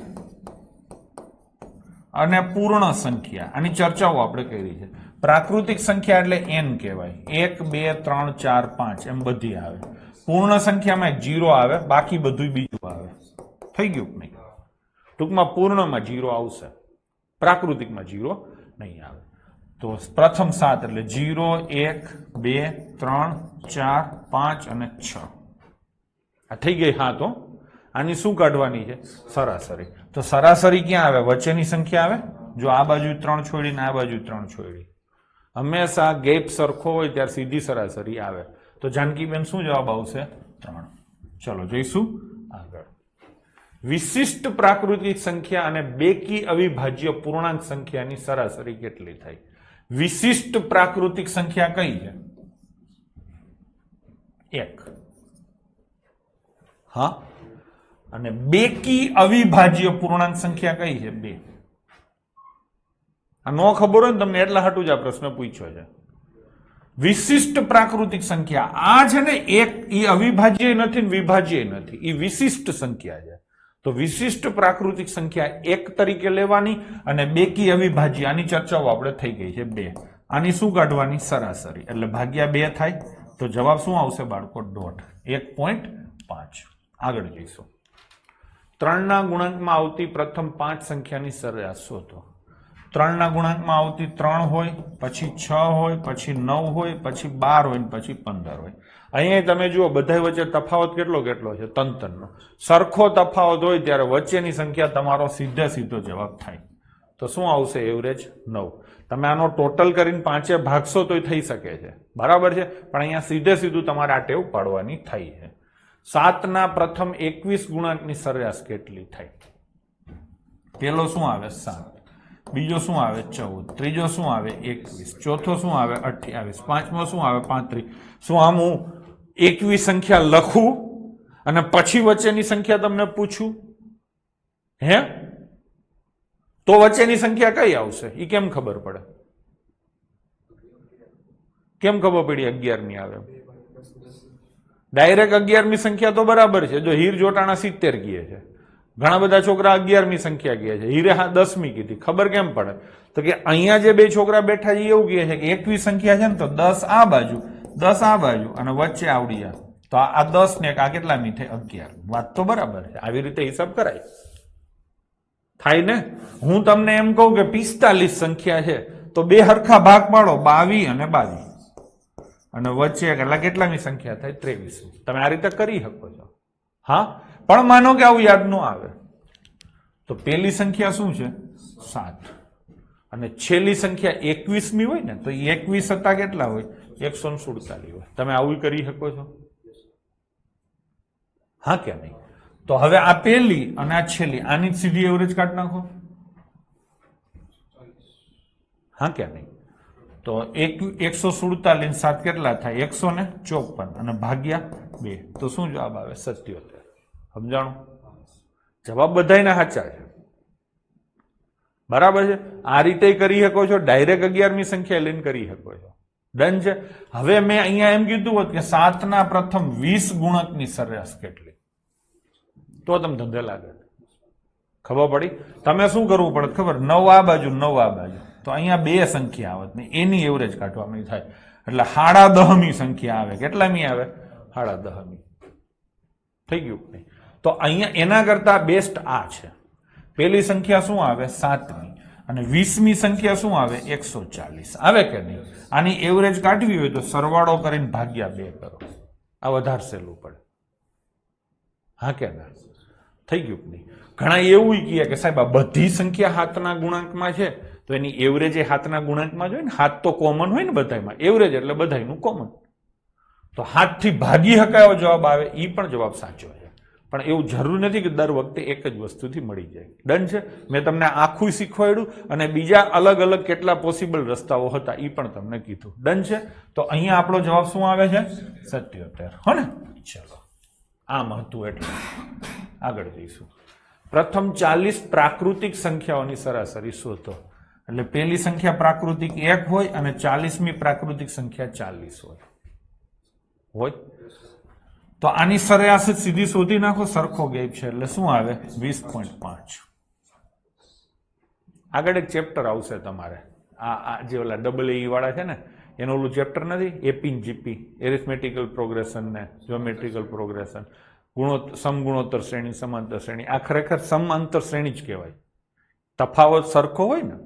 અને પૂર્ણ સંખ્યા, આની ચર્ચાઓ આપણે કરી છે. પ્રાકૃતિક સંખ્યા એટલે n કહેવાય. 1, 2, 3, 4, 5 એમ બધી આવે. પૂર્ણ સંખ્યામાં 0 આવે, બાકી બધું બીજું આવે. થઈ ગયું નહીં? ટૂંકમાં પૂર્ણમાં 0 આવશે, પ્રાકૃતિકમાં 0 નહીં આવે. તો પ્રથમ 7 એટલે 0, 1, 2, 3, 4, 5 અને 6. આ થઈ ગઈ. હા, તો આની શું કાઢવાની છે? સરાસરી. તો સરાસરી ક્યાં આવે? વચ્ચેની સંખ્યા આવે. જો આ બાજુ 3 છોડી ને આ બાજુ 3 છોડી, હંમેશા ગેપ સરખો હોય ત્યારે સીધી સરાસરી આવે. તો જાનકીબેન શું જવાબ આવશે? 3. ચલો જઈશું આગળ. વિશિષ્ટ પ્રાકૃતિક સંખ્યા અને બેકી અવિભાજ્ય પૂર્ણાંક સંખ્યાની સરાસરી કેટલી થાય? વિશિષ્ટ પ્રાકૃતિક સંખ્યા કઈ છે? 1. હા, અને બેકી અવિભાજ્ય પૂર્ણાંક સંખ્યા કઈ છે? 2. આ નો ખબર હોય ને તમને એટલા હાટું જ આ પ્રશ્ન પૂછ્યો છે. વિશિષ્ટ પ્રાકૃતિક સંખ્યા આ છે ને, એક એ અવિભાજ્ય નથી ને વિભાજ્ય નથી, એ વિશિષ્ટ સંખ્યા છે. તો વિશિષ્ટ પ્રાકૃતિક સંખ્યા 1 તરીકે લેવાની અને બેકી અવિભાજ્ય, આની ચર્ચાઓ આપણે થઈ ગઈ છે 2. આની શું કાઢવાની? સરાસરી, એટલે ભાગ્યા 2 થાય. તો જવાબ શું આવશે બાળકો? 1.5. આગળ જઈશું. 3 ના ગુણાંકમાં આવતી પ્રથમ 5 સંખ્યાની સરેરાશ શોધો. 3 ના ગુણાંકમાં આવતી 3 હોય, પછી 6 હોય, પછી 9 હોય, પછી 12 હોય, પછી 15 હોય. અહીંયા તમે જુઓ બધા વચ્ચે તફાવત કેટલો છે? 3. સરખો તફાવત હોય ત્યારે વચ્ચેની સંખ્યા તમારો સીધો જવાબ થાય. તો શું આવશે? એવરેજ 9. તમે આનો ટોટલ કરીને 5 ભાગશો તો થઈ શકે છે, બરાબર છે, પણ અહીંયા સીધું તમારે આ ટેવ પાડવાની થઈ છે. 7 ના પ્રથમ 21 ગુણાંકની સરેરાશ કેટલી થાય? પેલો શું આવે? 7. બીજો શું આવે? 14. ત્રીજો શું આવે? 21. ચોથો શું આવે? 28. પાંચમો શું આવે? 35. શું આમ હું 21 સંખ્યા લખું અને પછી વચ્ચેની સંખ્યા તમને પૂછું? હે? તો વચ્ચેની સંખ્યા કઈ આવશે? એ કેમ ખબર પડે? કેમ ખબર પડી 11 ની આવે? ડાયરેક્ટ 11મી સંખ્યા તો બરાબર છે. જો હીર જોટાણા 70 કહે છે, ઘણા બધા છોકરા 11મી સંખ્યા કહે છે, હીરે 10મી કીધી. ખબર કેમ પડે? તો કે અહીંયા જે 2 છોકરા બેઠા છે એવું કહે છે કે 21 સંખ્યા છે ને, તો 10 આ બાજુ 10 આ બાજુ અને વચ્ચે આવડી જાય, તો આ 10 ને આ કેટલામી થાય? 11. વાત તો બરાબર છે. આવી રીતે હિસાબ કરાય થાય ને. હું તમને એમ કહું કે 45 સંખ્યા છે, તો 2 હરખા ભાગ પાડો, 22 અને 22, અને વચ્ચે કેટલામી સંખ્યા થાય? 23. તમે આ રીતે કરી શકો છો. હા, પણ માનો કે આવું યાદ ન આવે, તો પેલી સંખ્યા શું છે? 7, અને છેલ્લી સંખ્યા 21મી હોય ને, તો 21 હતા કેટલા હોય? 147 હોય. તમે આવું કરી શકો છો? હા કે નહીં? તો હવે આ પેલી અને આ છેલ્લી, આની સીધી એવરેજ કાઢી નાખો. હા કે નહીં? તો 147 7 કેટલા થાય? 154, અને ભાગ્યા 2, તો શું જવાબ આવે? 77. સમજાણું? જવાબ બધાયના સાચા છે, બરાબર છે. આ રીતે કરી શકો છો, ડાયરેક્ટ 11મી સંખ્યા લઈને કરી શકો છો. ડન છે. હવે મેં અહીંયા એમ કીધું હોત કે 7 ના પ્રથમ 20 ગુણકની સરેરાશ કેટલી, તો તમે ધંધે લાગે. ખબર પડી? તમે શું કરવું પડે ખબર? 9 આ બાજુ 9 આ બાજુ, તો અહીંયા 2 સંખ્યા આવત ને એની એવરેજ કાઢવાની થાય, એટલે 10.5મી સંખ્યા આવે. કેટલામી આવે? 10.5મી. થઈ ગયું નહીં? તો અહીંયા એના કરતા બેસ્ટ આ છે. પેલી સંખ્યા શું આવે? 7મી, અને 20મી સંખ્યા શું આવે? 140 આવે કે નહીં? આની એવરેજ કાઢવી હોય તો સરવાળો કરીને ભાગ્યા 2 કરો, આ વધારે સહેલું પડે. હા કે ના? થઈ ગયું નહીં? ઘણા એવું કહે કે સાહેબ આ બધી સંખ્યા 7ના ગુણાંકમાં છે, તો એની એવરેજ એ 7ના ગુણાંકમાં જ હોય ને. 7 તો કોમન હોય ને બધામાં, એવરેજ એટલે બધાનું કોમન. તો 7 થી ભાગી શકાય એવો જવાબ આવે, એ પણ જવાબ સાચો છે. પણ એવું જરૂર નથી કે દર વખતે એક જ વસ્તુથી મળી જાય. ડન છે? મેં તમને આખું શીખવાડ્યું અને બીજા અલગ અલગ કેટલા પોસિબલ રસ્તાઓ હતા એ પણ તમને કીધું. ડન છે? તો અહીંયા આપણો જવાબ શું આવે છે? 77. હો ને? ચલો, આમ હતું એટલે આગળ જઈશું. પ્રથમ 40 પ્રાકૃતિક સંખ્યાઓની સરાસરી શોધો. એટલે પેલી સંખ્યા પ્રાકૃતિક 1 હોય અને 40મી પ્રાકૃતિક સંખ્યા 40 હોય. તો આની સરેરાશ સીધી શોધી નાખો, સરખો ગેપ છે એટલે શું આવે? 20.5. આગળ એક ચેપ્ટર આવશે તમારે, આ જે ઓલા AA વાળા છે ને, એનું ઓલું ચેપ્ટર નથી? એપી જીપી, એરિથમેટિકલ પ્રોગ્રેશન ને જ્યોમેટ્રિકલ પ્રોગ્રેશન, સમગુણોત્તર શ્રેણી, સમાંતર શ્રેણી. આ ખરેખર સમાંતર શ્રેણી જ કહેવાય. તફાવત સરખો હોય ને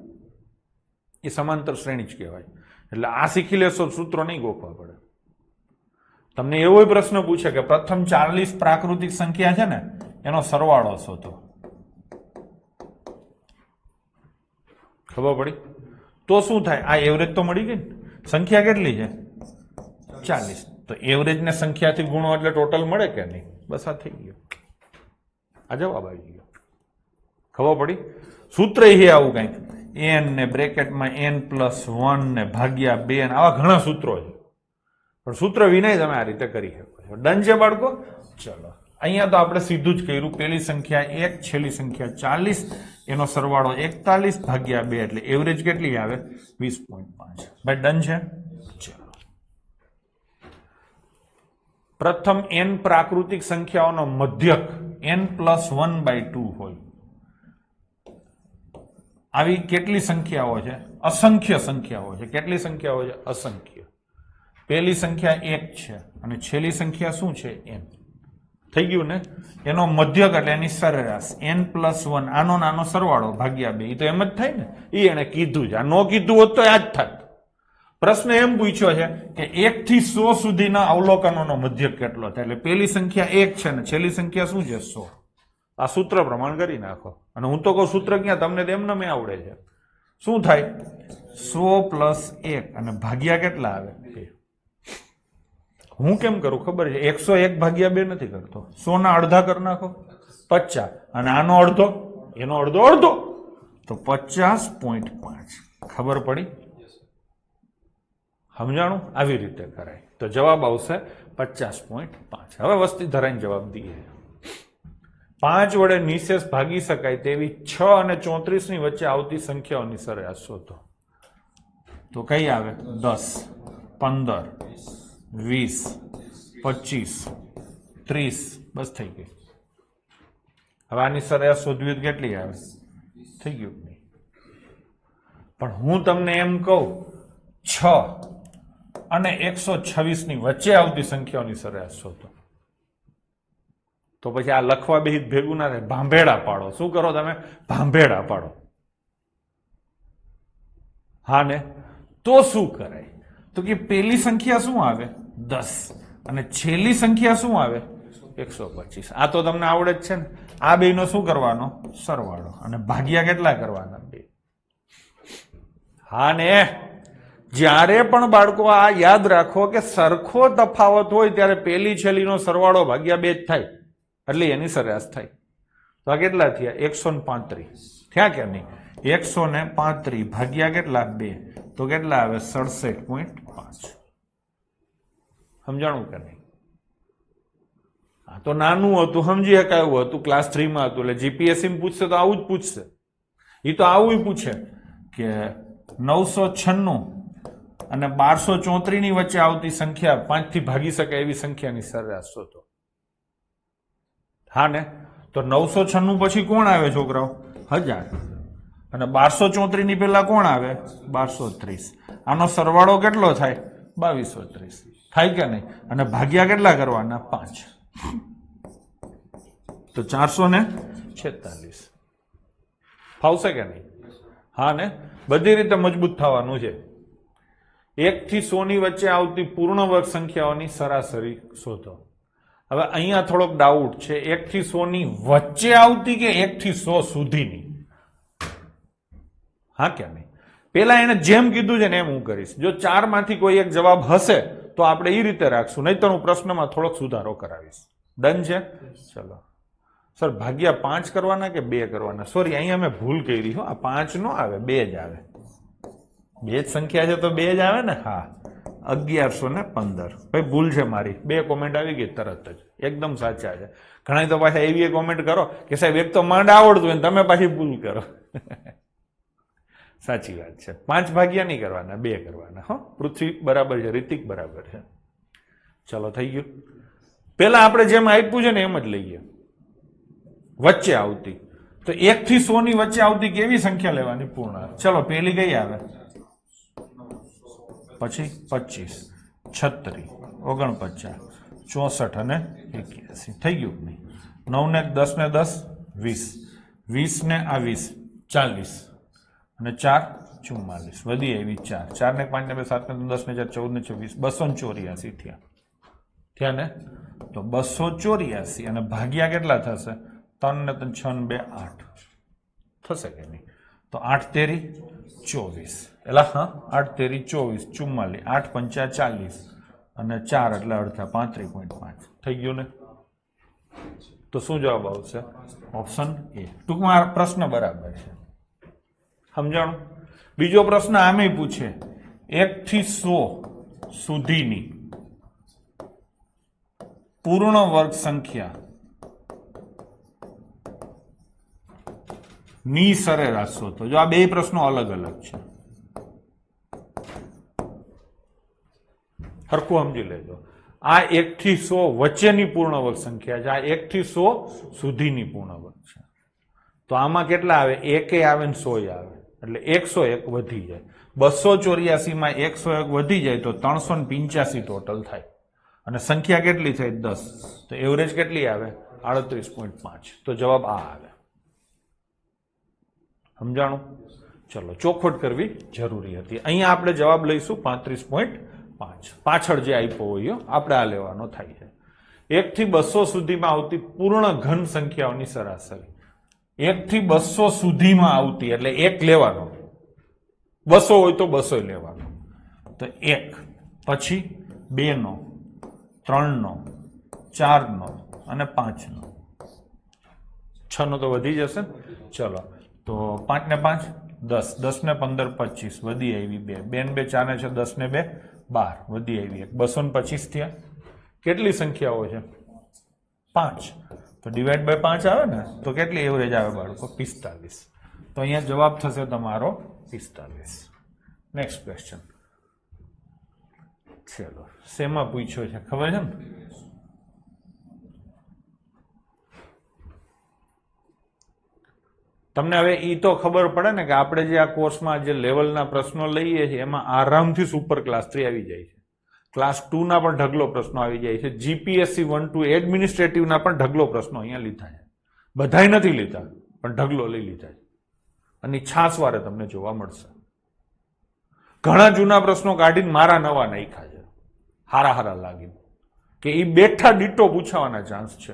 એ સમાંતર શ્રેણી જ કહેવાય. એટલે આ શીખી લેશો, સૂત્રો નહીં ગોખવા પડે. તમને એવો પ્રશ્ન પૂછે કે પ્રથમ 40 પ્રાકૃતિક સંખ્યા છે ને, એનો સરવાળો શોધો. ખબર પડી? તો શું થાય? આ એવરેજ તો મળી ગઈ ને. સંખ્યા કેટલી છે? 40. તો એવરેજ ને સંખ્યાથી ગુણો એટલે ટોટલ મળે કે નહીં? બસ આ થઈ ગયો, આ જવાબ આવી ગયો. ખબર પડી? સૂત્ર એ આવું કંઈક n ને બ્રેકેટમાં n+1 ને ભાગ્યા 2 ને આવા ઘણા સૂત્રો છે, પણ સૂત્ર વિના તમે આ રીતે કરી શકો છો. ડન છે બાળકો? ચલો, અહીંયા તો આપણે સીધું જ કર્યું. પેલી સંખ્યા 1, છેલ્લી સંખ્યા 40, એનો સરવાળો 41 ભાગ્યા 2 એટલે એવરેજ કેટલી આવે? 20.5. ભાઈ ડન છે? ચલો, પ્રથમ n પ્રાકૃતિક સંખ્યાઓનો મધ્યક n+1/2 હોય. આવી કેટલી સંખ્યાઓ છે? અસંખ્ય સંખ્યાઓ છે. કેટલી સંખ્યાઓ છે? અસંખ્ય. પહેલી સંખ્યા 1 છે અને છેલ્લી સંખ્યા શું છે? n. થઈ ગયું ને? એનો મધ્યક એટલે એની સરેરાશ n+1, આનો નાનો સરવાળો ભાગ્યા 2. તો એમ જ થાય ને? એ એને કીધું છે. આ ન કીધું હોત તો આ જ થાત. પ્રશ્ન એમ પૂછ્યો છે કે 1 થી 100 સુધીના અવલોકનોનો મધ્યક કેટલો થાય? એટલે પહેલી સંખ્યા 1 છે ને છેલ્લી સંખ્યા શું છે? 100. આ સૂત્ર પ્રમાણ કરી નાખો. અને હું તો કહું સૂત્ર ક્યાં, તમને તેમને મેં આવડે છે. શું થાય? 100 + 1 અને ભાગ્યા કેટલા આવે? 2. હું કેમ કરું ખબર છે? 101 ભાગ્યા 2 નથી કરતો. 100 ના અડધા કરી નાખો, 50, અને આનો અડધો, એનો અડધો અડધો, તો 50.5. ખબર પડી? સમજાણું? આવી રીતે કરાય તો જવાબ આવશે 50.5. હવે વસ્તી ધરાઈને જવાબ દઈએ. 5 વડે નિશેષ ભાગી શકાય તેવી 6 અને 34 ની વચ્ચે આવતી સંખ્યાઓની સરેરાશ શોધો. તો કઈ આવે? 10, 15, 20, 25, 30. બસ થઈ ગઈ. હવે આની સરેરાશ શોધવી તો કેટલી આવે? થઈ ગયું નહીં? પણ હું તમને એમ કહું 6 અને 126 ની વચ્ચે આવતી સંખ્યાઓની સરેરાશ શોધો, તો પછી આ લખવા બેહી ભેગું ના થાય. ભાંભેડા પાડો. શું કરો તમે? ભાંભેડા પાડો. હા ને? તો શું કરાય? તો કે પેલી સંખ્યા શું આવે? 10 અને છેલ્લી સંખ્યા શું આવે? 125. આ તો તમને આવડે જ છે ને. આ બેયનો શું કરવાનો? સરવાળો. અને ભાગ્યા કેટલા કરવાના? 2. હા ને? જ્યારે પણ બાળકો આ યાદ રાખો કે સરખો તફાવત હોય ત્યારે પેલી છેલ્લીનો સરવાળો ભાગ્યા 2 જ થાય, એટલે એની સરેરાશ થાય. તો આ કેટલા થયા? 135 થયા કે નહીં? 135 ભાગ્યા કેટલા? 2. તો કેટલા આવે? 67.5. સમજાણું કે નહીં? આ તો નાનું હતું, સમજી શકાય એવું હતું. ક્લાસ 3 માં હતું. એટલે જીપીએસસી પૂછશે તો આવું જ પૂછશે. એ તો આવું પૂછે કે 996 અને 1234 ની વચ્ચે આવતી સંખ્યા 5 થી ભાગી શકાય એવી સંખ્યાની સરેરાશ શોધો. હા ને? તો 996 પછી કોણ આવે છોકરાઓ? 1000. અને 1234 ની પહેલા કોણ આવે? 1230. આનો સરવાળો કેટલો થાય? 2230. થાય કે નહીં? અને ભાગ્યા કેટલા કરવાના? 5. તો 446. ફાવશે કે નહીં? હા ને? બધી રીતે મજબૂત થવાનું છે. 1 થી 100 ની વચ્ચે આવતી પૂર્ણ વર્ગ સંખ્યાઓની સરાસરી શોધો. હવે અહીંયા થોડોક ડાઉટ છે. 1 થી 100 ની વચ્ચે આવતી કે 1 થી 100 સુધીની? હા કે નહીં? પેલા એને જેમ કીધું છે ને એમ હું કરીશ. જો 4 માંથી કોઈ એક જવાબ હશે તો આપણે એ રીતે રાખશું, નહીં તો હું પ્રશ્નમાં થોડોક સુધારો કરાવીશ. ડન છે? ચલો સર, ભાગ્યા 5 કરવાના કે 2 કરવાના? સોરી, અહીંયા મેં ભૂલ કરી. આ 5 નો આવે, 2 જ આવે. 2 જ સંખ્યા છે તો 2 જ આવે ને. હા, 1115. ભાઈ ભૂલ છે મારી. 2 કોમેન્ટ આવી ગઈ તરત જ. એકદમ સાચા છે. ઘણા તો પાછા એવી કોમેન્ટ કરો કે સાહેબ એક તો માંડ આવડતું હોય તમે પાછી ભૂલ કરો. સાચી વાત છે. 5 ભાગ્યા નહીં કરવાના, 2 કરવાના. હો, પૃથ્વી બરાબર છે, રિતિક બરાબર છે. ચલો થઈ ગયું. પેલા આપણે જેમ આપ્યું છે ને એમ જ લઈએ. વચ્ચે આવતી તો 1 થી 100 ની વચ્ચે આવતી કેવી સંખ્યા લેવાની? પૂર્ણ. ચલો પેલી કઈ આવે? પછી 25, 36, 49, 64 અને 81. થઈ ગયું નહીં? 9 ને 10 ને 10, 20, 20 ને આ 20, 40 અને 4, 44. વધી આવી 4. 4 ને 5 ને 2, 7 ને 10 ને 4, 14 ને 24, 284 થયા. થયા ને? તો 284 અને ભાગ્યા કેટલા થશે? 3 ને 3, 6 ને 2, 8 થશે કે નહીં? તો 8 તેરી 24 એટલે હા 8 તેરી 24 44 8 પંચા 40 અને 4 એટલે અડધા 35.5 થઈ ગયું ને તો શું જવાબ આવશે ઓપ્શન એ ટૂંકમાં પ્રશ્ન બરાબર છે સમજાણું બીજો પ્રશ્ન આમે પૂછે 1 થી 100 સુધીની પૂર્ણ વર્ગ સંખ્યા ની સરેરાશ શોધો જો આ બે પ્રશ્નો અલગ અલગ છે હરખું સમજી લેજો આ 1 થી 100 વચ્ચેની પૂર્ણ વર્ગ સંખ્યા છે આ 1 થી 100 સુધીની પૂર્ણ વર્ગ છે તો આમાં કેટલા આવે 1 આવે ને 100 આવે એટલે 101 વધી જાય 284 માં 101 વધી જાય તો 385 ટોટલ થાય અને સંખ્યા કેટલી થાય 10 તો એવરેજ કેટલી આવે 38.5 તો જવાબ આ આવે સમજાણું ચલો ચોખવટ કરવી જરૂરી હતી અહીંયા આપણે જવાબ લઈશું 35.5 પાછળ જે આપ્યો હોય આપણે આ લેવાનો થાય છે 1 થી 200 સુધીમાં આવતી પૂર્ણ ઘન સંખ્યાઓની સરાસરી 1 થી 200 સુધીમાં આવતી એટલે 1 લેવાનો 200 હોય તો 200 લેવાનો તો 1 પછી 2 નો 3 નો 4 નો અને 5 નો 6 નો તો વધી જશે ચલો તો 5 ને 5 10 10 ને 15 25 વધી આવી 2 2 ને 2 4 ને 6 10 ને 2 12 વધી આવી 1 225 થયા કેટલી સંખ્યાઓ છે 5 તો ડિવાઈડ બાય 5 આવે ને તો કેટલી એવરેજ આવે બાળકો 45 તો અહીંયા જવાબ થશે તમારો 45 નેક્સ્ટ ક્વેશ્ચન ચલો શેમાં પૂછ્યો છે ખબર છે ને તમને હવે ઈ તો ખબર પડે ને કે આપણે જે આ કોર્સમાં જે લેવલના પ્રશ્નો લઈએ છીએ એમાં આરામથી સુપર ક્લાસ 3 આવી જાય છે ક્લાસ 2 ના પણ ઢગલો પ્રશ્નો આવી જાય છે જીપીએસસી 1-2 એડમિનિસ્ટ્રેટિવ ના પણ ઢગલો પ્રશ્નો અહીંયા લીધા છે બધાય નથી લીધા પણ ઢગલો લઈ લીધા છે અને છાસવારે તમને જોવા મળશે ઘણા જૂના પ્રશ્નો કાઢીને મારા નવા નાખ્યા છે હારા લાગીને કે ઈ બેઠા ડીટો પૂછાવાના ચાન્સ છે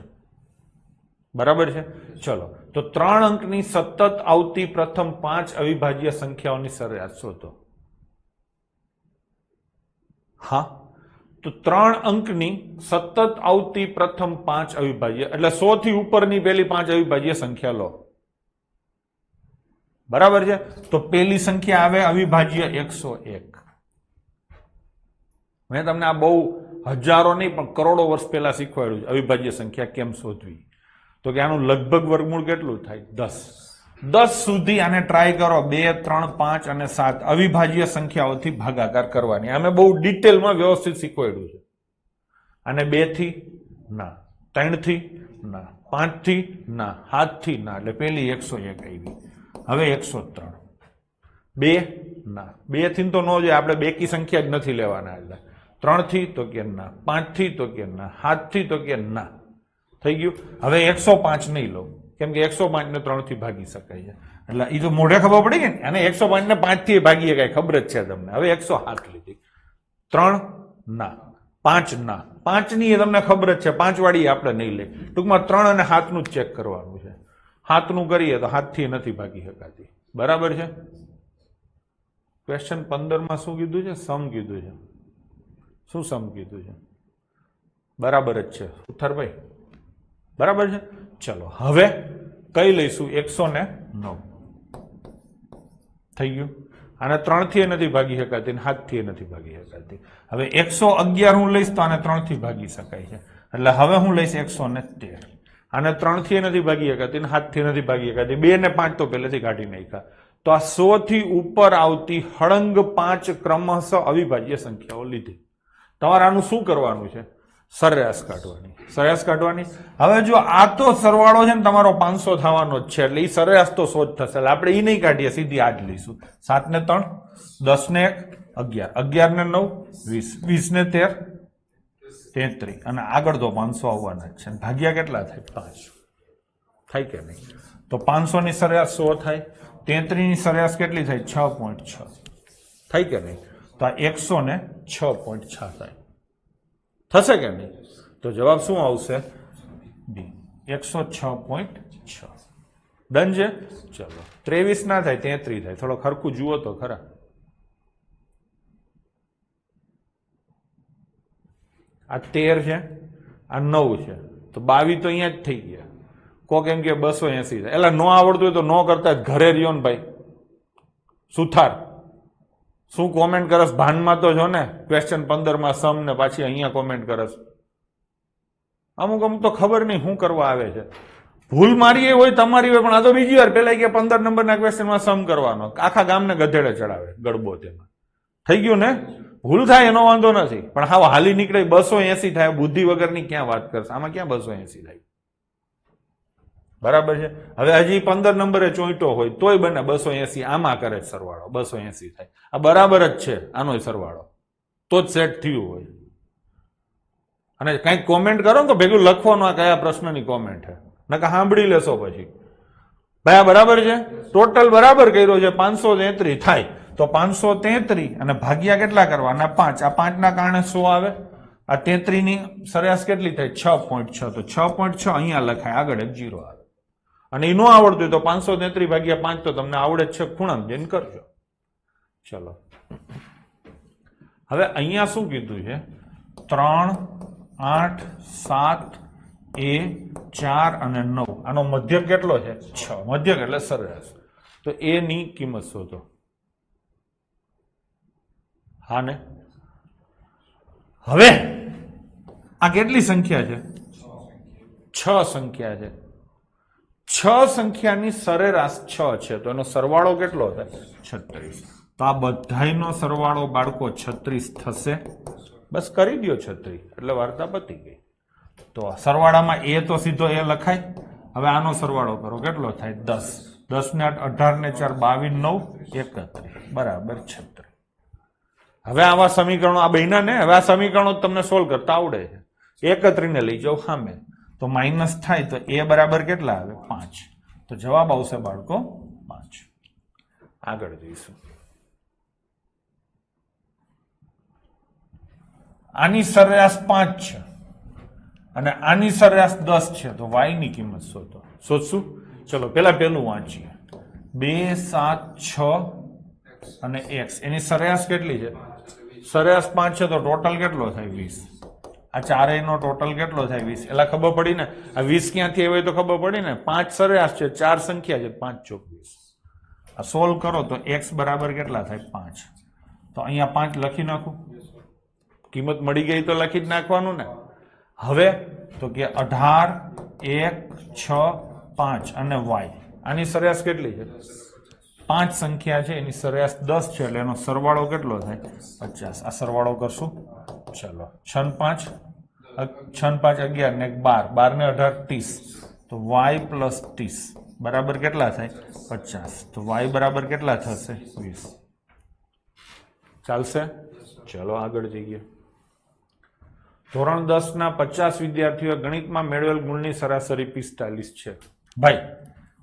બરાબર છે ચલો તો 3 અંકની સતત આવતી પ્રથમ 5 અવિભાજ્ય સંખ્યાઓની સરેરાશ શોધો હા તો 3 અંકની સતત આવતી પ્રથમ 5 અવિભાજ્ય એટલે 100 થી ઉપરની પેલી 5 અવિભાજ્ય સંખ્યા લો બરાબર છે તો પેલી સંખ્યા આવે અવિભાજ્ય 101 મેં તમને આ બહુ હજારો નહીં પણ કરોડો વર્ષ પહેલા શીખવાડ્યું છે અવિભાજ્ય સંખ્યા કેમ શોધવી તો કે આનું લગભગ વર્ગમૂળ કેટલું થાય 10 સુધી આને ટ્રાય કરો 2 3 5 અને 7 અવિભાજ્ય સંખ્યાઓથી ભાગાકાર કરવાની અમે બહુ ડિટેલમાં વ્યવસ્થિત શીખવાડ્યું છે અને 2 થી ના 3 થી ના 5 થી ના 7 થી ના એટલે પેલી 101 આવી હવે 103 2 ના 2 થી તો નો જાય આપણે બેકી સંખ્યા જ નથી લેવાના એટલે 3 થી તો કે ના 5 થી તો કે ના 7 થી તો કે ના થઈ ગયું હવે 105 નહીં લો કેમ કે 105 ને 3 થી ભાગી શકાય છે એટલે એ તો મોઢે ખબર પડી ગઈ ને અને 105 ને 5 થી ભાગી શકાય ખબર જ છે તમને હવે 107 લીધી 3 ના 5 ના 5 ની તમને ખબર જ છે 5 વાળી આપણે નહીં લે ટૂંકમાં 3 અને 7 નું ચેક કરવાનું છે 7 નું કરીએ તો 7 થી નથી ભાગી શકાતી બરાબર છે ક્વેશ્ચન 15 માં શું કીધું છે સમ કીધું છે શું સમ કીધું છે બરાબર જ છે ઉથરભાઈ બરાબર છે ચલો હવે કઈ લઈશું 109 થઈ ગયું આને 3 થી નથી ભાગી શકાતી અને 7 થી નથી ભાગી શકાતી હવે 111 હું લઈશ તો આને 3 થી ભાગી શકાય છે એટલે હવે હું લઈશ 113 આને 3 થી નથી ભાગી શકાતી અને 7 થી નથી ભાગી શકાતી 2 ને 5 તો પહેલેથી કાઢી નાખ્યા તો આ 100 થી ઉપર આવતી હળંગ 5 ક્રમશઃ અવિભાજ્ય સંખ્યાઓ લીધી તમારે આનું શું કરવાનું છે સરેરાશ કાઢવાની હવે જો આ તો સરવાળો છે ને તમારો 500 થવાનો જ છે એટલે એ સરેરાશ તો 100 જ થશે એટલે આપણે એ નહીં કાઢીએ સીધી આ જ લઈશું 7 ને 3 10 ને 1 11 ને 9 20 20 ને 13 33 અને આગળ તો 500 આવવાના જ છે ભાગ્યા કેટલા થાય 5 થાય કે નહીં તો 500 ની સરેરાશ 100 થાય 33 ની સરેરાશ કેટલી થાય 6.6 થાય કે નહીં તો આ 106.6 થાય થશે કે નહીં તો જવાબ શું આવશે બી 106.6 ડન છે. ચલો 23 ના થાય 33 થાય. થોડો ખરખું જુઓ તો ખરા. આ 13 છે, આ 9 છે, તો 22 તો અહીંયા જ થઈ ગયા. કોક એમ કે 280 થાય. એટલે ન આવડતું હોય તો ન કરતા જ ઘરે રહ્યો ને ભાઈ. સુથાર શું કોમેન્ટ કરસ? ભાનમાં તો જો ને. ક્વેશ્ચન 15 માં સમ ને પાછી અહીંયા કોમેન્ટ કરસ. અમુક તો ખબર નહીં શું કરવા આવે છે. ભૂલ મારી હોય તમારી હોય, પણ આ તો બીજી વાર. પેલા કે 15 નંબરના ક્વેશ્ચનમાં સમ કરવાનો, આખા ગામને ગધેડે ચડાવે ગડબો. તેમાં થઈ ગયું ને. ભૂલ થાય એનો વાંધો નથી, પણ હા હાલી નીકળે 280 થાય. બુદ્ધિ વગરની ક્યાં વાત કરશે? આમાં ક્યાં 280 થાય? બરાબર છે. હવે હજી 15 નંબરે ચોઈટો હોય તોય બને 280. આમાં કરે સરવાળો 280 થાય. આ બરાબર જ છે આનો સરવાળો, તો જ સેટ થયું હોય. અને કંઈક કોમેન્ટ કરો ને તો ભેગું લખવાનું આ કયા પ્રશ્નની કોમેન્ટ છે, નકા સાંભળી લેશો પછી. ભાઈ આ બરાબર છે. ટોટલ બરાબર કર્યો છે 533 થાય. તો 533 અને ભાગ્યા કેટલા કરવાના? 5. આ 5 ના કારણે 100 આવે. આ 33 ની સરેરાશ કેટલી થાય? 6.6. તો 6.6 અહીંયા લખાય, આગળ એક 0 આવે. અને એ ન આવડતું તો 533 ભાગ્યા 5 તો તમને આવડે જ છે. ખૂણામાં જઈને કરજો. ચલો હવે અહીંયા શું કીધું છે? 3, 8, 7, એ 4 અને 9. આનો મધ્યક કેટલો છે? 6. મધ્યક એટલે સરેરાશ. તો એ ની કિંમત શોધો. હા ને. હવે આ કેટલી સંખ્યા છે? 6 સંખ્યા છે. 6 સંખ્યાની સરેરાશ 6 છે, તો એનો સરવાળો કેટલો થાય? 36. તો આ બધાયનો સરવાળો બાળકો 36 થશે. બસ કરી દો 36 એટલે વાર્તા પતી ગઈ. તો સરવાળામાં એ તો સીધો એ લખાય. હવે આનો સરવાળો કરો, કેટલો થાય? 10. 10 ને 8, 18 ને 4, 22, 9, 31 બરાબર 36. હવે આવા સમીકરણો આ બન્યા ને. હવે આ સમીકરણો તમને સોલ્વ કરતા આવડે છે. 31 ને લઈ જાઓ સામે, તો માઇનસ થાય તો એ બરાબર કેટલા આવે? 5. તો જવાબ આવશે બાળકો 5. આગળ જઈશું. આની સરેરાશ 5 છે અને આની સરેરાશ 10 છે, તો y ની કિંમત શોધો. શોધશું. ચલો પેલા પેલું વાંચીએ. 2, 7, 6 અને x. એની સરેરાશ કેટલી છે? સરેરાશ 5 છે, તો ટોટલ કેટલો થાય? 20. આ ચારેય નો ટોટલ કેટલો થાય? 20. એટલે ખબર પડી ને. આ 20 ક્યાંથી આવે તો ખબર પડી ને. 5 સરેરાશ છે, 4 સંખ્યા છે, 5 ચોક 20. આ સોલ્વ કરો તો x બરાબર કેટલા થાય? 5. તો અહીંયા 5 લખી નાખું. કિંમત મળી ગઈ તો લખી જ નાખવાનું ને. હવે તો કે 18, 1, 6, 5 અને y. આની સરેરાશ કેટલી છે? 5 સંખ્યા છે, એની સરેરાશ 10 છે, એટલે એનો સરવાળો કેટલો થાય? 50. આ સરવાળો કરશું. ચલો 6 5 6 5 11 ને 12, 12 ને 18 30. તો y પ્લસ 30 બરાબર કેટલા થાય? 50. તો y બરાબર કેટલા થશે? 20. ચાલશે. ચલો આગળ જઈએ. ધોરણ 10 ના 50 વિદ્યાર્થીઓ ગણિતમાં મેળવેલ ગુણની સરાસરી 45 છે. ભાઈ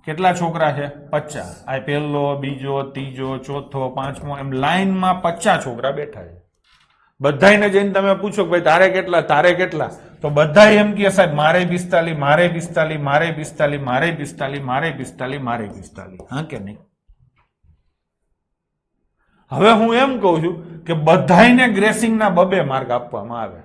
કેટલા છોકરા છે? 50. આ પહેલો, બીજો, ત્રીજો, ચોથો, પાંચમો, એમ લાઈનમાં 50 છોકરા બેઠા છે. બધાને જઈને તમે પૂછો ભાઈ તારે કેટલા, તારે કેટલા, તો બધા એમ કે સાહેબ મારે 45, મારે 45, મારે 45, મારે 45, મારે 45, મારે 45. હા કે નહીં? હવે હું એમ કહું છું કે બધાને ગ્રેસિંગના 2 માર્ક આપવામાં આવે.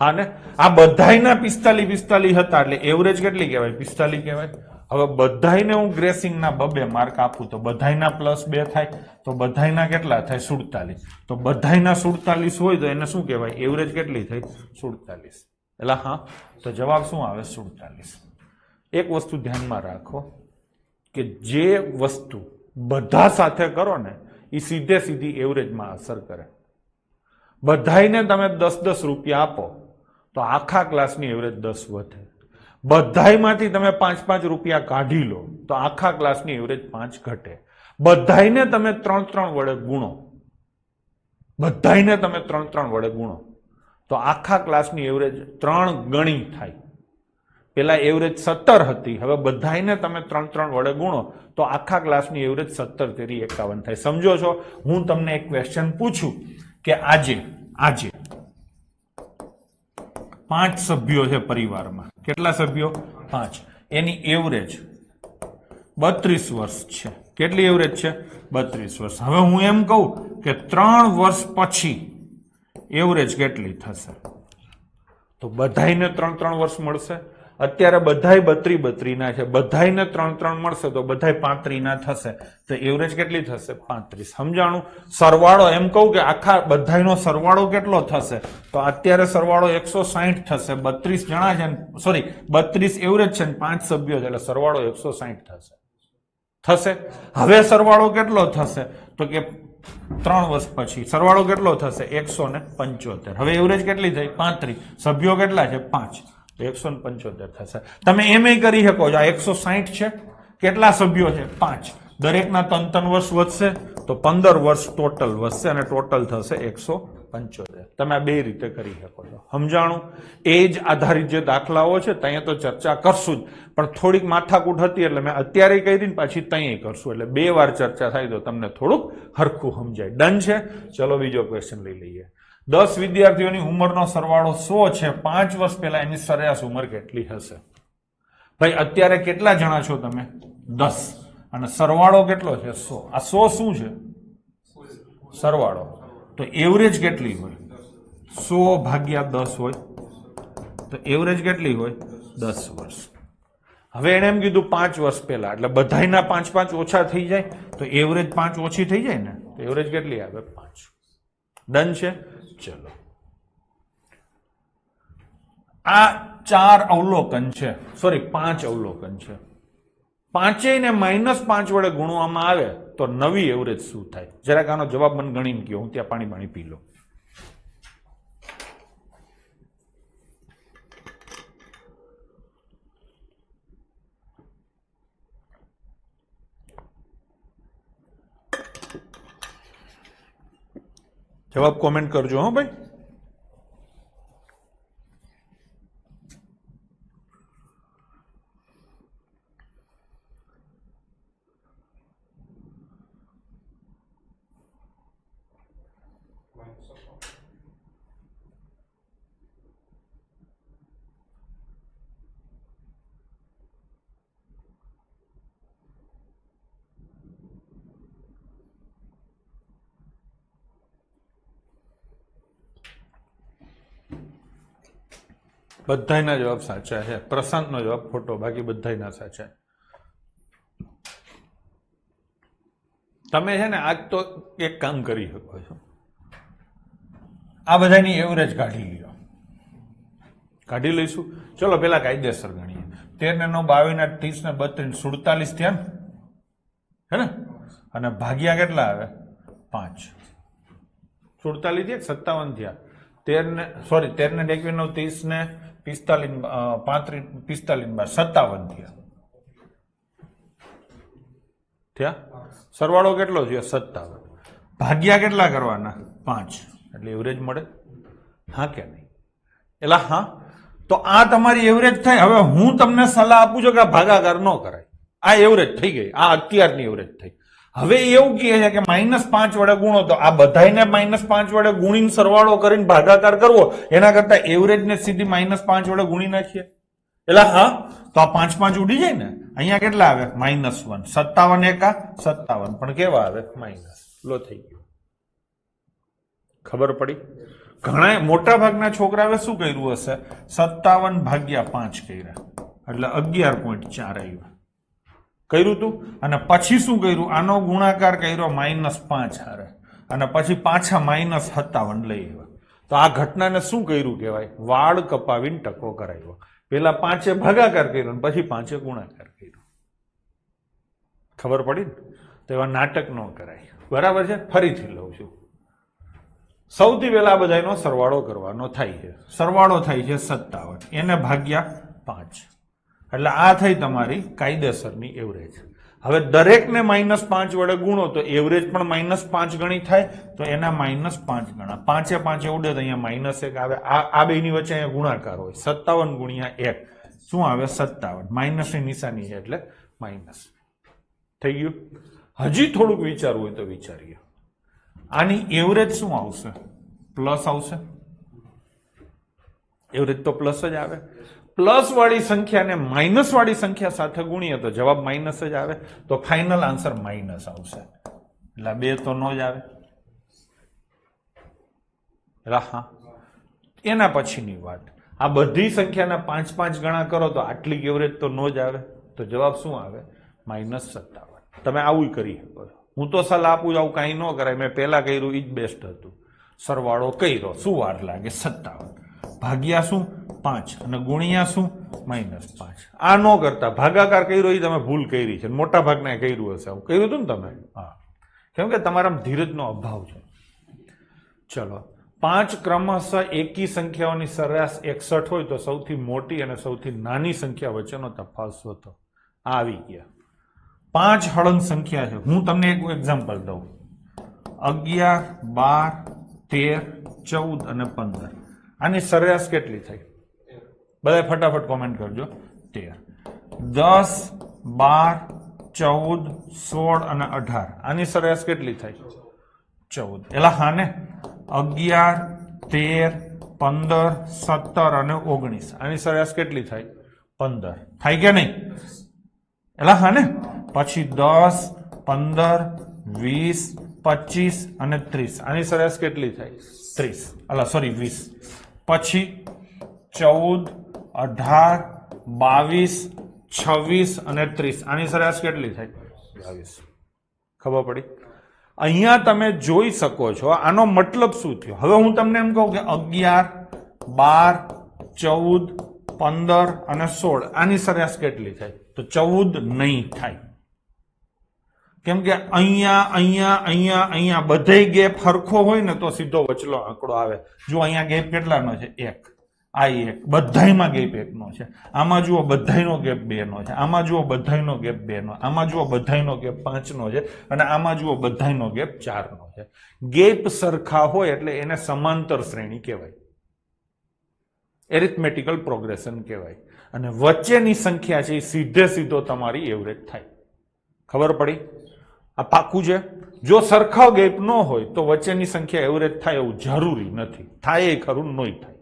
હા ને. આ બધાના 45 45 હતા, એટલે એવરેજ કેટલી કહેવાય? 45 કહેવાય. હવે બધાને હું ગ્રેસિંગના 2 માર્ક આપું તો બધાના +2 થાય, તો બધાના કેટલા થાય? 47. તો બધાના 47 હોય તો એને શું કહેવાય? એવરેજ કેટલી થઈ? 47. એટલે હા, તો જવાબ શું આવે? 47. એક વસ્તુ ધ્યાનમાં રાખો કે જે વસ્તુ બધા સાથે કરો ને એ સીધે સીધી એવરેજમાં અસર કરે. બધાને તમે 10-10 રૂપિયા આપો તો આખા ક્લાસની એવરેજ 10 વધે. બધામાંથી તમે 5-5 રૂપિયા કાઢી લો તો આખા ક્લાસની એવરેજ 5 ઘટે. બધાને તમે 3-3 વડે ગુણો, બધાને તમે 3-3 વડે ગુણો તો આખા ક્લાસની એવરેજ 3 ગણી થાય. પેલા એવરેજ 17 હતી, હવે બધાને તમે 3-3 વડે ગુણો તો આખા ક્લાસની એવરેજ 17 તેરી 51 થાય. સમજો છો? હું તમને એક ક્વેશ્ચન પૂછું કે આજે 5 સભ્યો છે પરિવારમાં. કેટલા સભ્યો? 5. એની એવરેજ 32 વર્ષ છે. કેટલી એવરેજ છે? 32 વર્ષ. હવે હું એમ કહું કે 3 વર્ષ પછી એવરેજ કેટલી થશે? તો બધાઈને 3 વર્ષ મળશે. અત્યારે બધાય 32 ના છે, બધાઈને 3 મળશે તો બધાય 35 ના થશે. તો એવરેજ કેટલી થશે? 35. સમજાણું? સરવાળો એમ કહું કે આખા બધાયનો સરવાળો કેટલો થશે? તો અત્યારે સરવાળો 160 થશે. 32 જણા છે, સોરી 32 એવરેજ છે ને 5 સભ્યો છે, એટલે સરવાળો 160 થશે. હવે સરવાળો કેટલો થશે? તો કે 3 વર્ષ પછી સરવાળો કેટલો થશે? 175. હવે એવરેજ કેટલી થઈ? 35. સભ્યો કેટલા છે? 5. 175 થશે. તમે એમ કરી શકો છો, આ 160 છે, કેટલા સભ્યો છે? 5. દરેકના 3 વર્ષ વધશે તો 15 વર્ષ ટોટલ વધશે અને ટોટલ થશે 175. તમે આ બે રીતે કરી શકો છો. સમજાણું? એ જ આધારિત જે દાખલાઓ છે ત્યાં તો ચર્ચા કરશું જ, પણ થોડીક માથાકૂટ હતી એટલે મેં અત્યારે કહી દીધી, પાછી ત્યાં કરશું, એટલે 2 વાર ચર્ચા થાય તો તમને થોડુંક હરખું સમજાય. ડન છે? ચલો બીજો ક્વેશ્ચન લઈ લઈએ. 10 વિદ્યાર્થીઓની ઉંમરનો સરવાળો 100 છે. 5 વર્ષ પહેલા એની સરેરાશ ઉંમર કેટલી હશે? ભાઈ અત્યારે કેટલા જણા છો તમે? 10. અને સરવાળો કેટલો છે? 100. આ 100 શું છે? સરવાળો. તો એવરેજ કેટલી હોય? 100 ભાગ્યા 10 હોય. તો એવરેજ કેટલી હોય? 10 વર્ષ. હવે એને એમ કીધું 5 વર્ષ પહેલા, એટલે બધાયના 5 ઓછા થઈ જાય તો એવરેજ 5 ઓછી થઈ જાય ને, તો એવરેજ કેટલી આવે? 5. ડન છે? ચલો, આ 4 અવલોકન છે, સોરી 5 અવલોકન છે. પાંચેયને -5 વડે ગુણવામાં આવે તો નવી એવરેજ શું થાય? જરાક આનો જવાબ મને ગણીને કહો, હું ત્યાં પાણી પી લો. જવાબ કોમેન્ટ કરજો હો ભાઈ. બધાયના જવાબ સાચા છે. પ્રશાંતનો જવાબ ખોટો, બાકી બધાયના સાચા. તમે છે ને આજ તો એક કામ કરી શકો છો, આ બધાની એવરેજ કાઢી લ્યો. કાઢી લઈશું. ચલો પેલા કાયદેસર ગણીએ. 13 ને 9 22 ને 30 ને 32 થયા ને, હે ને? અને ભાગ્યા કેટલા આવે? 5. 47 થયા, 57 થયા. 13 ને 21 9 30 ને 45 35 57 થયા. સરવાળો કેટલો થયો? 57. ભાગ્યા કેટલા કરવાના? 5. એટલે એવરેજ મળે. હા કે નહીં? એટલે હા. તો આ તમારી એવરેજ થાય. હવે હું તમને સલાહ આપું છું કે આ ભાગાકાર ન કરાય. આ એવરેજ થઈ ગઈ, આ અત્યારની એવરેજ થઈ. હવે એવું કહે છે કે -5 વડે ગુણો, તો આ બધાને -5 વડે ગુણીને સરવાળો કરીને ભાગાકાર કરવો, એના કરતા એવરેજ ને સીધી -5 વડે ગુણી નાખીએ. એટલે હા, તો આ 5 ઉડી જાય ને. અહીંયા કેટલા આવે? -1. 57 એકા 57, પણ કેવા આવે? માઇનસ. લો થઈ ગયું. ખબર પડી? ઘણા મોટા ભાગના છોકરાએ શું કર્યું હશે? 57 ભાગ્યા 5 કર્યા, એટલે 11.4 આવ્યા. કર્યું તું. અને પછી શું કર્યું? આનો ગુણાકાર કર્યો -5 હારે, અને પછી પાછા -57 લઈ આવ્યા. તો આ ઘટનાને શું કર્યું કહેવાય? વાળ કપાવીને ટકો કરાવ્યો. પેલા 5 ભાગાકાર કર્યો ને પછી 5 ગુણાકાર કર્યો. ખબર પડી ને? તો એવા નાટક ન કરાય. બરાબર છે? ફરીથી લઉં છું. સૌથી પહેલા આ બધાનો સરવાળો કરવાનો થાય છે. સરવાળો થાય છે 57, એને ભાગ્યા 5, એટલે આ થઈ તમારી કાયદેસરની એવરેજ. હવે દરેકને -5 વડે ગુણો તો એવરેજ પણ -5 ગણી થાય, તો એના -5 ગણા. 5 ઉડે તો અહીંયા -1 આવે. આ બેની વચ્ચે અહીંયા ગુણાકાર હોય. 57 ગુણ્યા 1 શું આવે? 57. માઇનસની નિશાની છે એટલે માઇનસ થઈ ગયું. હજી થોડુંક વિચારવું હોય તો વિચારીએ. આની એવરેજ શું આવશે? પ્લસ આવશે. એવરેજ તો પ્લસ જ આવે. પ્લસ વાળી સંખ્યાને માઇનસ વાળી સંખ્યા સાથે ગુણીએ તો જવાબ માઇનસ જ આવે, તો ફાઇનલ આન્સર માઇનસ આવશે. એટલે 2 તો નો જ આવે. હા, એના પછીની વાત, આ બધી સંખ્યાના 5-5 ગણા કરો તો આટલી એવરેજ તો નો જ આવે, તો જવાબ શું આવે? -57. તમે આવું કરી શકો છો. હું તો સલાહ આપું આવું કાંઈ ન કરાય. મેં પહેલા કર્યું એ જ બેસ્ટ હતું. સરવાળો કર્યો, શું વાર લાગે? 57 ભાગ્યા શું 5 અને ગુણ્યા શું -5. આ ન કરતા ભાગાકાર કર્યો એ તમે ભૂલ કરી છે. મોટા ભાગના કર્યું હશે. આવું કર્યું હતું ને તમે? હા, કેમ કે તમારામાં ધીરજનો અભાવ છે. ચલો, 5 ક્રમશઃ એકી સંખ્યાઓની સરેરાશ 61 હોય તો સૌથી મોટી અને સૌથી નાની સંખ્યા વચ્ચેનો તફાવત શોધો. આવી ગયા 5 હળંગ સંખ્યા છે. હું તમને એક એક્ઝામ્પલ દઉં. 11, 12, 13, 14 અને 15. આની સરેરાશ કેટલી થઈ? બધા ફટાફટ કોમેન્ટ કરજો. 13, 10, 12, 14, 16 અને 18. આની સરેરાશ કેટલી થઈ? 14. એલા હા ને, 11, 13, 15, 17 અને 19. આની સરેરાશ કેટલી થાય? 15. થાય કે નહીં? એલા હા ને. પછી 10, 15, 20, 25 અને 30. આની સરેરાશ કેટલી થાય? 30. અલા સોરી 20. પછી 14, 18, 22, 26 અને 30. આની સરેરાશ કેટલી થાય? 22. ખબર પડી? અહીંયા તમે જોઈ શકો છો આનો મતલબ શું થયો. હવે હું તમને એમ કહું કે 11, 12, 14, 15 અને 16 આની સરેરાશ કેટલી થાય? તો 14 નહીં થાય. કેમ કે અહીંયા બધે ગેપ સરખો હોય ને તો સીધો વચલો આંકડો આવે. જો અહીંયા ગેપ કેટલાનો છે? 1. આ 1. બધાયમાં ગેપ 1 નો છે. આમાં જુઓ બધાયનો ગેપ 2 નો છે. આમાં જુઓ બધાયનો ગેપ 2 નો. આમાં જુઓ બધાયનો ગેપ 5 નો છે. અને આમાં જુઓ બધાયનો ગેપ 4 નો છે. ગેપ સરખા હોય એટલે એને સમાંતર શ્રેણી કહેવાય. એરિથમેટિકલ પ્રોગ્રેશન કહેવાય. અને વચ્ચેની સંખ્યા છે એ સીધે સીધો તમારી એવરેજ થાય. ખબર પડી? આ પાકું છે. જો સરખા ગેપ ન હોય તો વચ્ચેની સંખ્યા એવરેજ થાય એવું જરૂરી નથી. થાય એ ખરું, નોય થાય.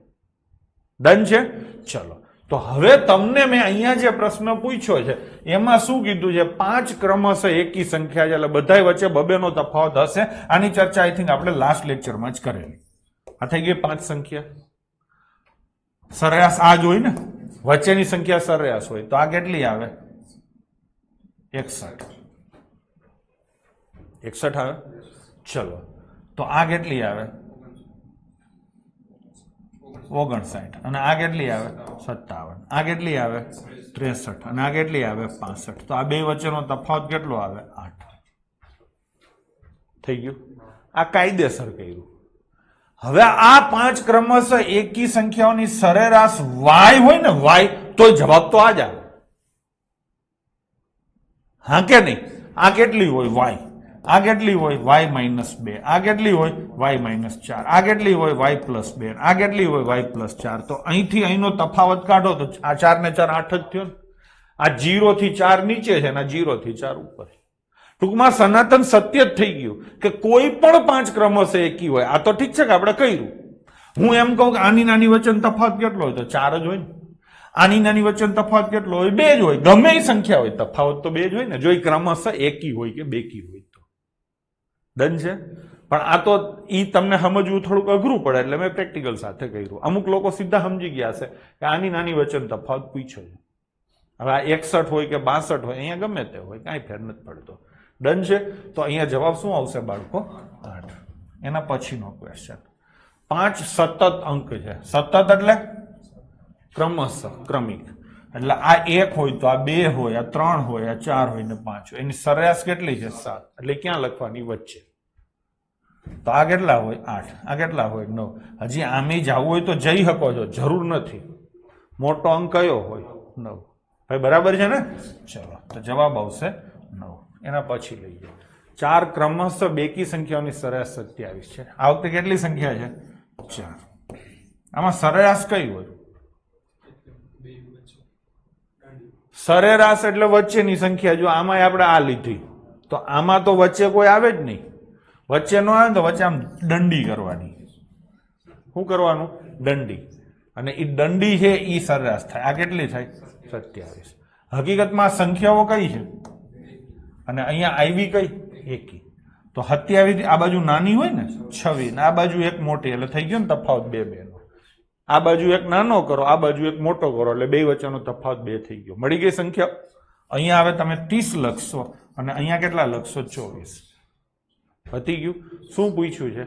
ડન છે? ચલો, તો હવે તમને મેં અહીંયા જે પ્રશ્ન પૂછ્યો છે એમાં શું કીધું છે? 5 ક્રમશઃ એકી સંખ્યા છે એટલે બધા વચ્ચે 2 નો તફાવત હશે. આની ચર્ચા આઈ થિંક આપણે લાસ્ટ લેક્ચરમાં જ કરેલી. આ થઈ ગઈ 5 સંખ્યા. સરેરાશ આ જ હોય ને, વચ્ચેની સંખ્યા સરેરાશ હોય તો આ કેટલી આવે? 61. 61 આવે. ચલો, તો આ કેટલી આવે? 59. અને આ કેટલી આવે? 57. આ કેટલી આવે? 63. અને આ કેટલી આવે? 65. તો આ બે વચ્ચેનો તફાવત કેટલો આવે? 8. થઈ ગયું? આ કાયદેસર કર્યું. હવે આ 5 ક્રમશઃ એકી સંખ્યાઓની સરેરાશ y હોય ને, y, તો જવાબ તો આ જ આવે. હા કે નહીં? આ કેટલી હોય? y. આ કેટલી હોય? y -2. આ કેટલી હોય? y -4. આ કેટલી હોય? y +2. આ કેટલી હોય? y +4. તો અહીંથી અહીંનો તફાવત કાઢો તો આ 4 ને 4 8 જ થયો ને. આ 0 થી 4 નીચે છે અને આ 0 થી 4 ઉપર. ટૂંકમાં સનાતન સત્ય જ થઈ ગયું કે કોઈ પણ 5 ક્રમશઃ એકી હોય. આ તો ઠીક છે કે આપણે કર્યું. હું એમ કહું કે આની નાની વચ્ચેનો તફાવત કેટલો હોય? તો 4 જ હોય ને. આની નાની વચ્ચેનો તફાવત કેટલો હોય? 2 જ હોય. ગમે એ સંખ્યા હોય, તફાવત તો 2 જ હોય ને. જો એ ક્રમશઃ એકી હોય કે બેકી હોય તો. ડન છે? પણ આ તો ઈ તમને સમજવું થોડુંક અઘરું પડે એટલે મેં પ્રેક્ટિકલ સાથે કર્યું. અમુક લોકો સીધા સમજી ગયા છે કે આની નાની વચ્ચેનો તફાવત પૂછ્યો છે. હવે આ 61 હોય કે 62 હોય, અહીંયા ગમે તે હોય, કાંઈ ફેર નથી પડતો. ડન છે? તો અહીંયા જવાબ શું આવશે બાળકો? 8. એના પછીનો ક્વેશ્ચન. 5 સતત અંક છે. સતત એટલે ક્રમશઃ, ક્રમિક. એટલે આ 1 હોય તો આ 2 હોય, આ 3 હોય, આ 4 હોય ને 5 હોય. એની સરેરાશ કેટલી છે? 7. એટલે ક્યાં લખવાની? વચ્ચે. તો આ કેટલા હોય? 8. આ કેટલા હોય? 9. હજી આમે જવું હોય તો જઈ શકો છો, જરૂર નથી. મોટો અંક કયો હોય? 9. ભાઈ બરાબર છે ને? ચલો, તો જવાબ આવશે 9. એના પછી લઈએ 4 ક્રમશઃ બેકી સંખ્યાઓની સરેરાશ 27 છે. આ વખતે કેટલી સંખ્યા છે? 4. આમાં સરેરાશ કઈ હોય? સરેરાશ એટલે વચ્ચેની સંખ્યા. જો આમાં આપણે આ લીધી તો આમાં તો વચ્ચે કોઈ આવે જ નહીં. વચ્ચે નો આવે તો વચ્ચે આમ દંડી કરવાની. શું કરવાનું? દંડી. અને એ દંડી છે એ સરેરાશ થાય. આ કેટલી થાય? 27. હકીકતમાં સંખ્યાઓ કઈ છે અને અહીંયા આવી કઈ? એકી. તો 27 આ બાજુ નાની હોય ને 26 ને આ બાજુ એક મોટી, એટલે થઈ ગયો ને તફાવત બે નો. આ બાજુ એક નાનો કરો, આ બાજુ એક મોટો કરો, એટલે બે વચ્ચેનો તફાવત 2 થઈ ગયો. મળી ગઈ સંખ્યા. અહીંયા હવે તમે 30 લખશો અને અહીંયા કેટલા લખશો? 24. પતી ગયું. શું પૂછ્યું છે?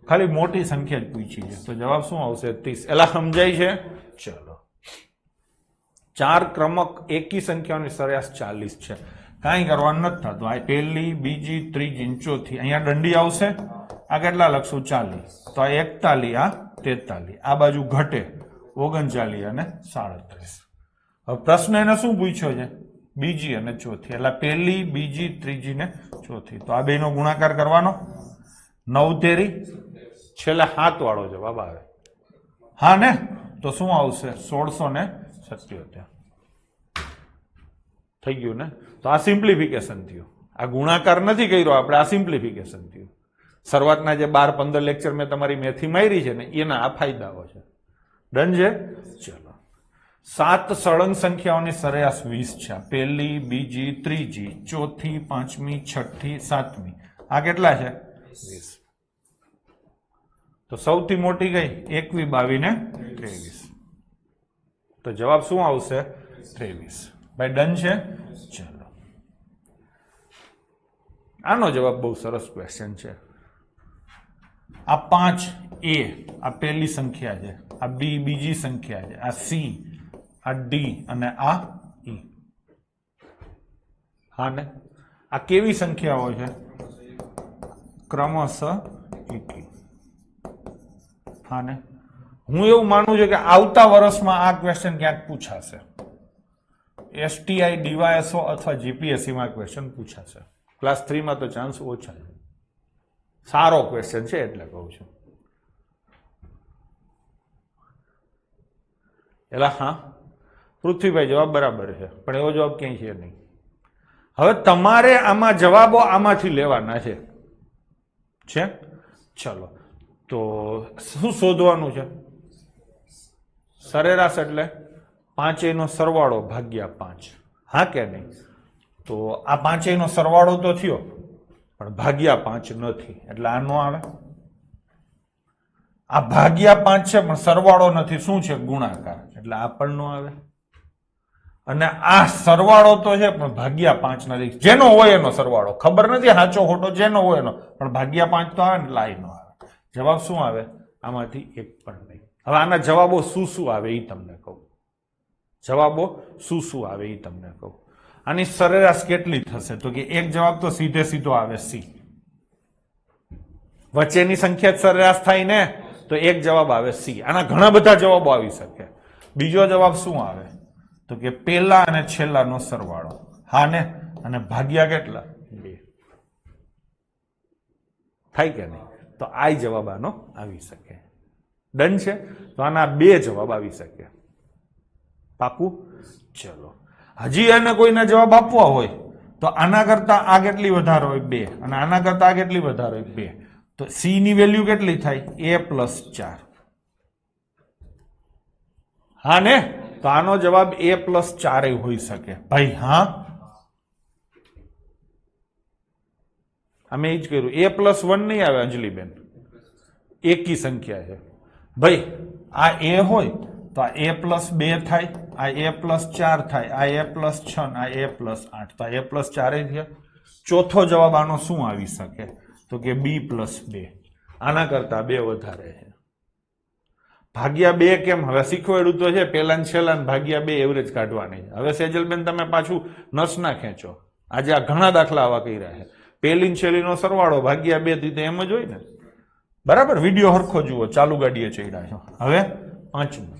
ખાલી મોટી સંખ્યા જ પૂછી છે. તો જવાબ શું આવશે? 30. એલા સમજાય છે? ચલો. 4 ક્રમક એકી સંખ્યાઓની સરેરાશ 40 છે. કાંઈ કરવાનું નથી થતું. આ પહેલી, બીજી, ત્રીજી, ચોથી. અહીંયા દંડી આવશે. આ કેટલા લખશું? 40. તો આ 41, આ 43. આ બાજુ ઘટે 39 અને 37. હવે પ્રશ્ન એને શું પૂછ્યો છે? બીજી અને ચોથી. એટલે પહેલી, બીજી, ત્રીજી ને ચોથી. તો આ બેનો ગુણાકાર કરવાનો. 9 તેરી છેલ્લે 7 વાળો જવાબ આવે. હા ને? તો શું આવશે? 1677. થઈ ગયું ને? તો આ સિમ્પ્લિફિકેશન થયું. આ ગુણાકાર નથી કર્યો આપણે, આ સિમ્પ્લિફિકેશન થયું. શરૂઆતના જે 12-15 લેક્ચર મેં તમારી મેથી મારી છે ને એના આ ફાયદાઓ છે. ડન છે? ચલો. 7 સળંગ સંખ્યાઓની સરેરાશ 20 છે. પહેલી, બીજી, ત્રીજી, ચોથી, પાંચમી, છઠ્ઠી, સાતમી. આ કેટલા છે? 20. તો સૌથી મોટી કઈ? 21, 22 ને 23. તો જવાબ શું આવશે? 23. ભાઈ ડન છે? ચલો. આનો જવાબ બહુ સરસ ક્વેશ્ચન છે. આ 5 a આ પહેલી સંખ્યા છે, આ b બીજી સંખ્યા છે, આ c, આ d અને આ e. હા ને? આ કેવી સંખ્યાઓ છે? ક્રમશઃ એકી. હા ને? હું એવું માનું છું કે આવતા વર્ષમાં આ ક્વેશ્ચન ક્યાંક પૂછાશે. STI, DYSO અથવા GPSC માં ક્વેશ્ચન પૂછાશે. ક્લાસ 3 માં તો ચાન્સ ઓછા છે. સારો ક્વેશ્ચન છે એટલે કહું છું. એલા હા પૃથ્વીભાઈ જવાબ બરાબર છે, પણ એવો જવાબ ક્યાંય છે નહીં. હવે તમારે આમાં જવાબો આમાંથી લેવાના છે. ચલો, તો શું શોધવાનું છે? સરેરાશ એટલે પાંચેયનો સરવાળો ભાગ્યા 5. હા કે નહીં? તો આ પાંચેયનો સરવાળો તો થયો પણ ભાગ્યા 5 નથી, એટલે આ નો આવે. આ ભાગ્યા 5 છે પણ સરવાળો નથી, શું છે? ગુણાકાર, એટલે આ પણ નો આવે. અને આ સરવાળો તો છે પણ ભાગ્યા 5 નથી. જેનો હોય એનો સરવાળો, ખબર નથી સાચો ખોટો, જેનો હોય એનો, પણ ભાગ્યા 5 તો આવે ને, એટલે આ નો આવે. જવાબ શું આવે? આમાંથી એક પણ નહીં. હવે આના જવાબો શું શું આવે એ તમને કહું. જવાબો શું શું આવે એ તમને કહું. આની સરેરાશ કેટલી થશે? તો કે એક જવાબ તો સીધે સીધો આવે C. વચ્ચેની સંખ્યા સરેરાશ થાય ને, તો એક જવાબ આવે C. આના ઘણા બધા જવાબો આવી શકે. બીજો જવાબ શું આવે? તો કે પેલા અને છેલ્લાનો સરવાળો. હા ને? અને ભાગ્યા કેટલા? 2. થાય કે નહીં? તો આ જવાબ આનો આવી શકે. ડન છે? તો આના 2 જવાબ આવી શકે. પાકું? ચલો. હજી એને કોઈને જવાબ આપવા હોય તો આના કરતા આ કેટલી વધારે હોય? 2. અને આના કરતા આ કેટલી વધારે હોય? 2. તો C ની વેલ્યુ કેટલી થાય? A+4. હા ને? તો આનો જવાબ A+4 હોઈ શકે. ભાઈ હા, અમે એ જ કર્યું. A+1 નહીં આવે અંજલિબેન, એકી સંખ્યા છે. ભાઈ આ A હોય તો આ A+2 થાય, આ A+4 થાય, આ A+6, આ A+8, તો આ A+4 થયા. ચોથો જવાબ આનો શું આવી શકે? તો કે B+2. આના કરતા 2 વધારે છે. ભાગ્યા 2 કેમ? હવે શીખવાડ્યું તો છે, પેલા ને છેલ્લા ને ભાગ્યા 2 એવરેજ કાઢવાની. હવે સેજલબેન તમે પાછું નસ ના ખેંચો. આજે આ ઘણા દાખલા આવા કર્યા છે. પેલી ને છેલ્લીનો સરવાળો ભાગ્યા 2 દીધે એમ જ હોય ને. બરાબર? વિડીયો હરખો જુઓ, ચાલુ ગાડીએ ચડ્યા છો. હવે પાંચમું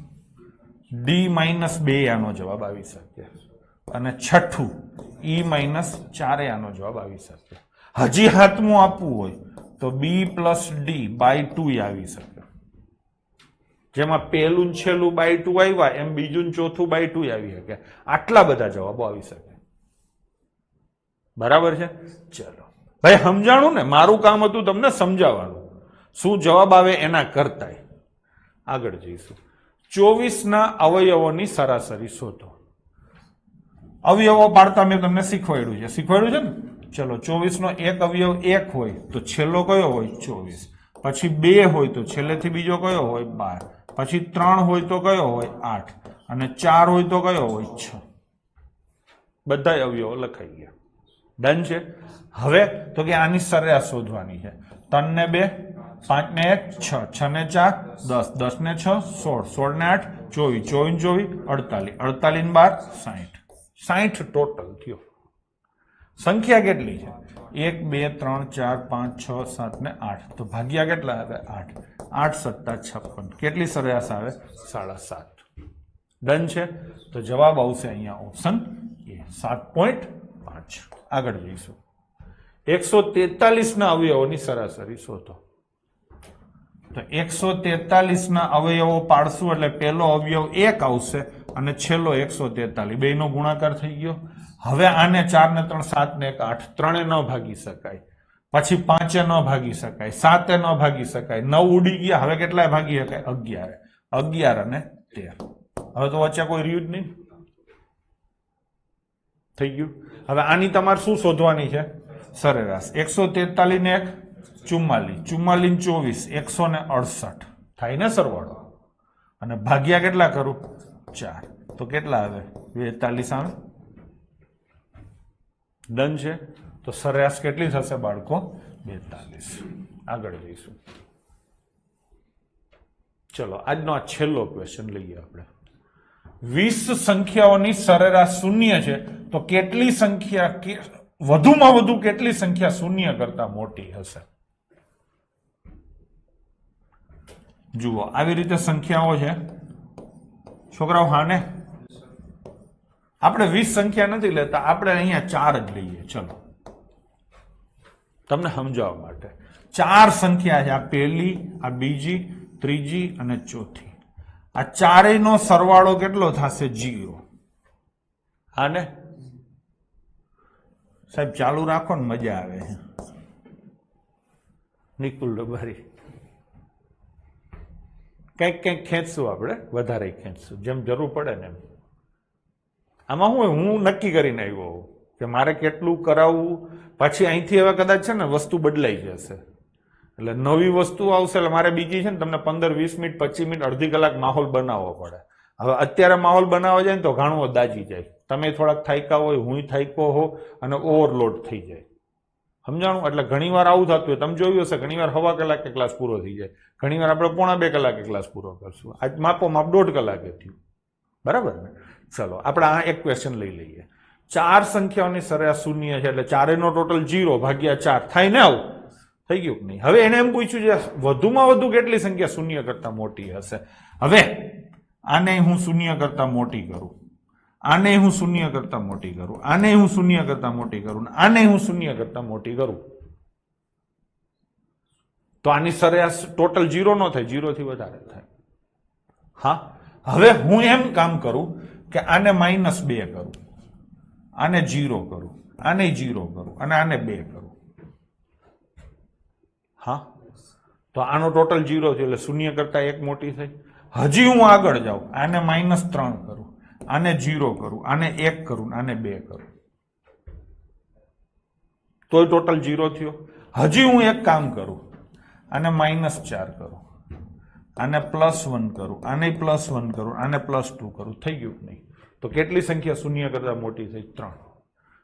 D-2 આનો જવાબ આવી શકે. અને છઠ્ઠું E-4 આનો જવાબ આવી શકે. હજી હાથમું આપવું હોય તો B+D/2 આવી શકે. જેમાં પહેલું છેલ્લું by2 આવ્યા એમ બીજું ને ચોથું by2 આવી શકે. આટલા બધા જવાબો આવી શકે. બરાબર છે? ચલો ભાઈ, સમજાણું ને? મારું કામ હતું તમને સમજાવવાનું. શું જવાબ આવે એના કરતાય આગળ જઈશું. 24 અવયવોની સરાસરી શોધો. અવયવો પાડતા મેં તમને શીખવાડ્યું છે ને. ચલો 24 એક અવયવ 1 હોય તો છેલ્લો કયો હોય 24, પછી 2 હોય તો છેલ્લેથી બીજો કયો હોય 12, પછી 3 હોય તો કયો હોય 8 અને 4 હોય તો કયો હોય 6. બધા અવયવો લખાઈ ગયા. ડન છે. હવે તો કે આની સરેરાશ શોધવાની છે. 3 ને 2, 5 ને 1 6, 6 ને 4 10, 10 ને 6 16, 16 ને 8 24, 24 48, 48 ને 12 60 ટોટલ થયો. સંખ્યા કેટલી છે? 1 2 3 4 5 6 7 ને 8. તો ભાગ્યા કેટલા આવે? 8. 8 સત્તા 56. કેટલી સરેરાશ આવે? 7.5. ડન છે. તો જવાબ આવશે અહીંયા ઓપ્શન એ 7.5. આગળ જઈશું. 143 અવયવોની સરાસરી શોધો. તો 143 અવયવો પાડશું એટલે પેલો અવયવ 1 આવશે અને છેલ્લો 143. બેનો ગુણાકાર થઈ ગયો. હવે આને 4 ને 3 7 ને 1 8 ત્રણે ન ભાગી શકાય, પછી 5 ન ભાગી શકાય, 7 ન ભાગી શકાય, 9 ઉડી ગયા. હવે કેટલાય ભાગી શકાય? 11 અને 13. હવે તો વચ્ચે કોઈ રહ્યું જ નહીં. થઈ ગયું. હવે આની તમારે શું શોધવાની છે? સરેરાશ. 143 ને 1 44, 44 24 168 થાય ને સરવાળો, અને ભાગ્યા કેટલા કરું? 4. તો કેટલા આવે? 42 આવે. ડન છે. તો સરેરાશ કેટલી થશે બાળકો? 42. આગળ જઈશું. ચલો આજનો આ છેલ્લો ક્વેશ્ચન લઈએ આપણે. 20 સંખ્યાઓની સરેરાશ શૂન્ય છે તો કેટલી સંખ્યા, વધુમાં વધુ કેટલી સંખ્યા શૂન્ય કરતા મોટી હશે? જુઓ આવી રીતે સંખ્યાઓ છે છોકરાઓ. હા ને, આપણે 20 સંખ્યા નથી લેતા, આપણે અહીંયા 4 જ લઈએ. ચલો તમને સમજાવવા માટે 4 સંખ્યા છે. આ પહેલી, આ બીજી, ત્રીજી અને ચોથી. આ ચારેયનો સરવાળો કેટલો થશે? 0. હા ને સાહેબ? ચાલુ રાખો ને, મજા આવે. નિકુલ ડબારી કંઈક ખેંચશું આપણે, વધારે ખેંચશું જેમ જરૂર પડે ને એમ. આમાં હું નક્કી કરીને આવ્યો કે મારે કેટલું કરાવવું. પછી અહીંથી હવે કદાચ છે ને વસ્તુ બદલાઈ જશે, એટલે નવી વસ્તુ આવશે. એટલે મારે બીજી છે ને તમને 15 20 મિનિટ 25 મિનિટ અડધી કલાક માહોલ બનાવવો પડે. હવે અત્યારે માહોલ બનાવવા જાય ને તો ઘણો દાજી જાય. તમે થોડાક થાક્યા હોય, હું થાક્યો હો, અને ઓવરલોડ થઈ જાય. સમજાણું? એટલે ઘણી વાર આવું થતું હોય. તમે જોયું હશે ઘણી વાર 1/2 કલાકે ક્લાસ પૂરો થઈ જાય, ઘણી વાર આપણે 1.5 કલાકે ક્લાસ પૂરો કરશું. આજ માપ 1.5 કલાકે થયું. બરાબર ને? ચલો આપણે આ એક ક્વેશ્ચન લઈ લઈએ. 4 સંખ્યાઓની સરેરાશ શૂન્ય છે એટલે ચારેયનો ટોટલ 0 ભાગ્યા 4 થાય ને? આવું થઈ ગયું કે નહીં? હવે એને એમ પૂછ્યું છે વધુમાં વધુ કેટલી સંખ્યા શૂન્ય કરતા મોટી હશે. હવે આને હું શૂન્ય કરતા મોટી કરું, આને હું શૂન્ય કરતા મોટી કરું, આને હું શૂન્ય કરતા મોટી કરું, આને હું શૂન્ય કરતા મોટી કરું, તો આની સરેરાશ ટોટલ 0 ન થાય, 0 થી વધારે થાય. હા, હવે હું એમ કામ કરું કે આને -2 કરું, આને 0 કરું, આને 0 કરું અને આને 2 કરું. હા, તો આનો ટોટલ 0 છે એટલે શૂન્ય કરતા 1 મોટી થઈ. હજી હું આગળ જાઉં, આને -3 કરું, આને 0 કરું, આને 1 કરું, આને 2 કરું, તો ટોટલ 0 થયો. હજી હું એક કામ કરું, આને -4 કરું, આને +1 કરું, આને +1 કરું, આને +2 કરું. થઈ ગયું નહીં? તો કેટલી સંખ્યા શૂન્ય કરતા મોટી થઈ? 3.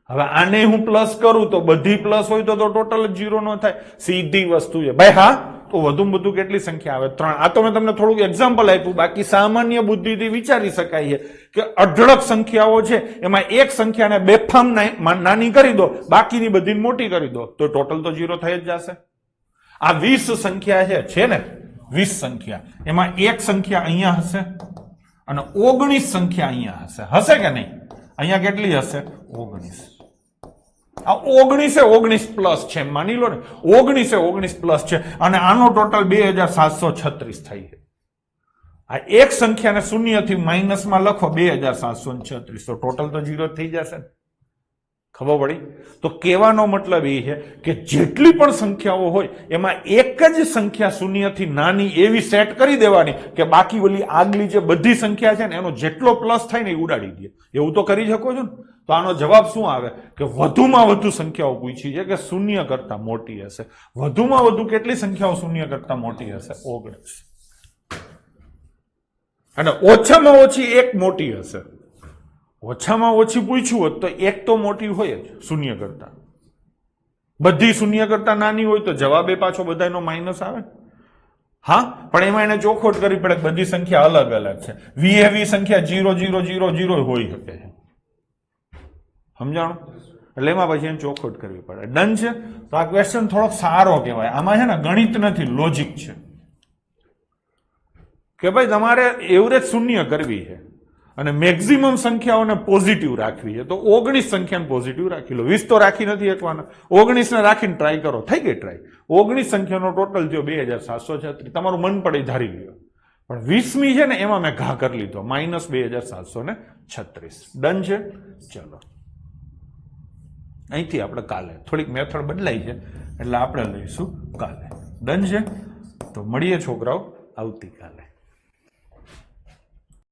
હવે આને હું પ્લસ કરું તો બધી પ્લસ હોય તો ટોટલ 0 ન થાય. સીધી વસ્તુ છે ભાઈ. હા, તો વધુમાં વધુ કેટલી સંખ્યા આવે? 3. આ તો મેં તમને થોડુંક એક્ઝામ્પલ આપ્યું. બાકી સામાન્ય બુદ્ધિથી વિચારી શકાય છે કે અઢળક સંખ્યાઓ છે, એમાં એક સંખ્યાને બેફામ નાની કરી દો, બાકીની બધી મોટી કરી દો, તો ટોટલ તો 0 થઈ જ જશે. આ 20 સંખ્યા છે ને, 20 સંખ્યા, એમાં એક સંખ્યા અહીંયા હશે અને 19 સંખ્યા અહીંયા હશે. હશે કે નહીં? અહીંયા કેટલી હશે? 19. આ 19 પ્લસ છે, માની લો ને 19 પ્લસ છે, અને આનો ટોટલ 2736 થાય છે. આ એક સંખ્યાને શૂન્યથી માઇનસમાં લખો 2736, તો ટોટલ તો 0 થઈ જશે. ખબર પડી? તો કહેવાનો મતલબ એ છે કે જેટલી પણ સંખ્યાઓ હોય એમાં એક જ સંખ્યા શૂન્યથી નાની એવી સેટ કરી દેવાની કે બાકી ઓલી આગલી જે બધી સંખ્યા છે ને એનો જેટલો પ્લસ થાય ને એ ઉડાડી દે. એવું તો કરી શકો છો ને? તો આનો જવાબ શું આવે કે વધુમાં વધુ સંખ્યાઓ પૂછી છે કે શૂન્ય કરતા મોટી હશે. વધુમાં વધુ કેટલી સંખ્યાઓ શૂન્ય કરતા મોટી હશે? 19. અને ઓછામાં ઓછી એક મોટી હશે. ઓછામાં ઓછી પૂછ્યું હોત તો એક તો મોટી હોય જ શૂન્ય કરતા. બધી શૂન્ય કરતા નાની હોય તો જવાબ એ પાછો બધાનો માઇનસ આવે. હા, પણ એમાં એને ચોખવટ કરવી પડે કે બધી સંખ્યા અલગ અલગ છે. વી સંખ્યા 0 0 0 0 હોઈ શકે છે. સમજાણું? એટલે એમાં પછી એને ચોખવટ કરવી પડે. ડન છે? તો આ ક્વેશ્ચન થોડોક સારો કહેવાય. આમાં છે ને ગણિત નથી, લોજિક છે કે ભાઈ તમારે એવરેજ શૂન્ય કરવી છે અને મેક્સિમમ સંખ્યાઓને પોઝિટિવ રાખવી છે. તો 19 સંખ્યાને પોઝિટિવ રાખી લો. 20 તો રાખી નથી એકવાના. 19 ને રાખીને ટ્રાય કરો. થઈ ગઈ ટ્રાય. 19 સંખ્યાનો ટોટલ થયો 2736. તમારું મન પડે ધારી લ્યો. પણ 20મી છે ને એમાં મેં ઘા કરી લીધો -2736. ડન છે? ચલો અહીંથી આપણે કાલે થોડીક મેથડ બદલાઈ છે એટલે આપણે લઈશું કાલે. ડન છે? તો મળીએ છોકરાઓ આવતીકાલે.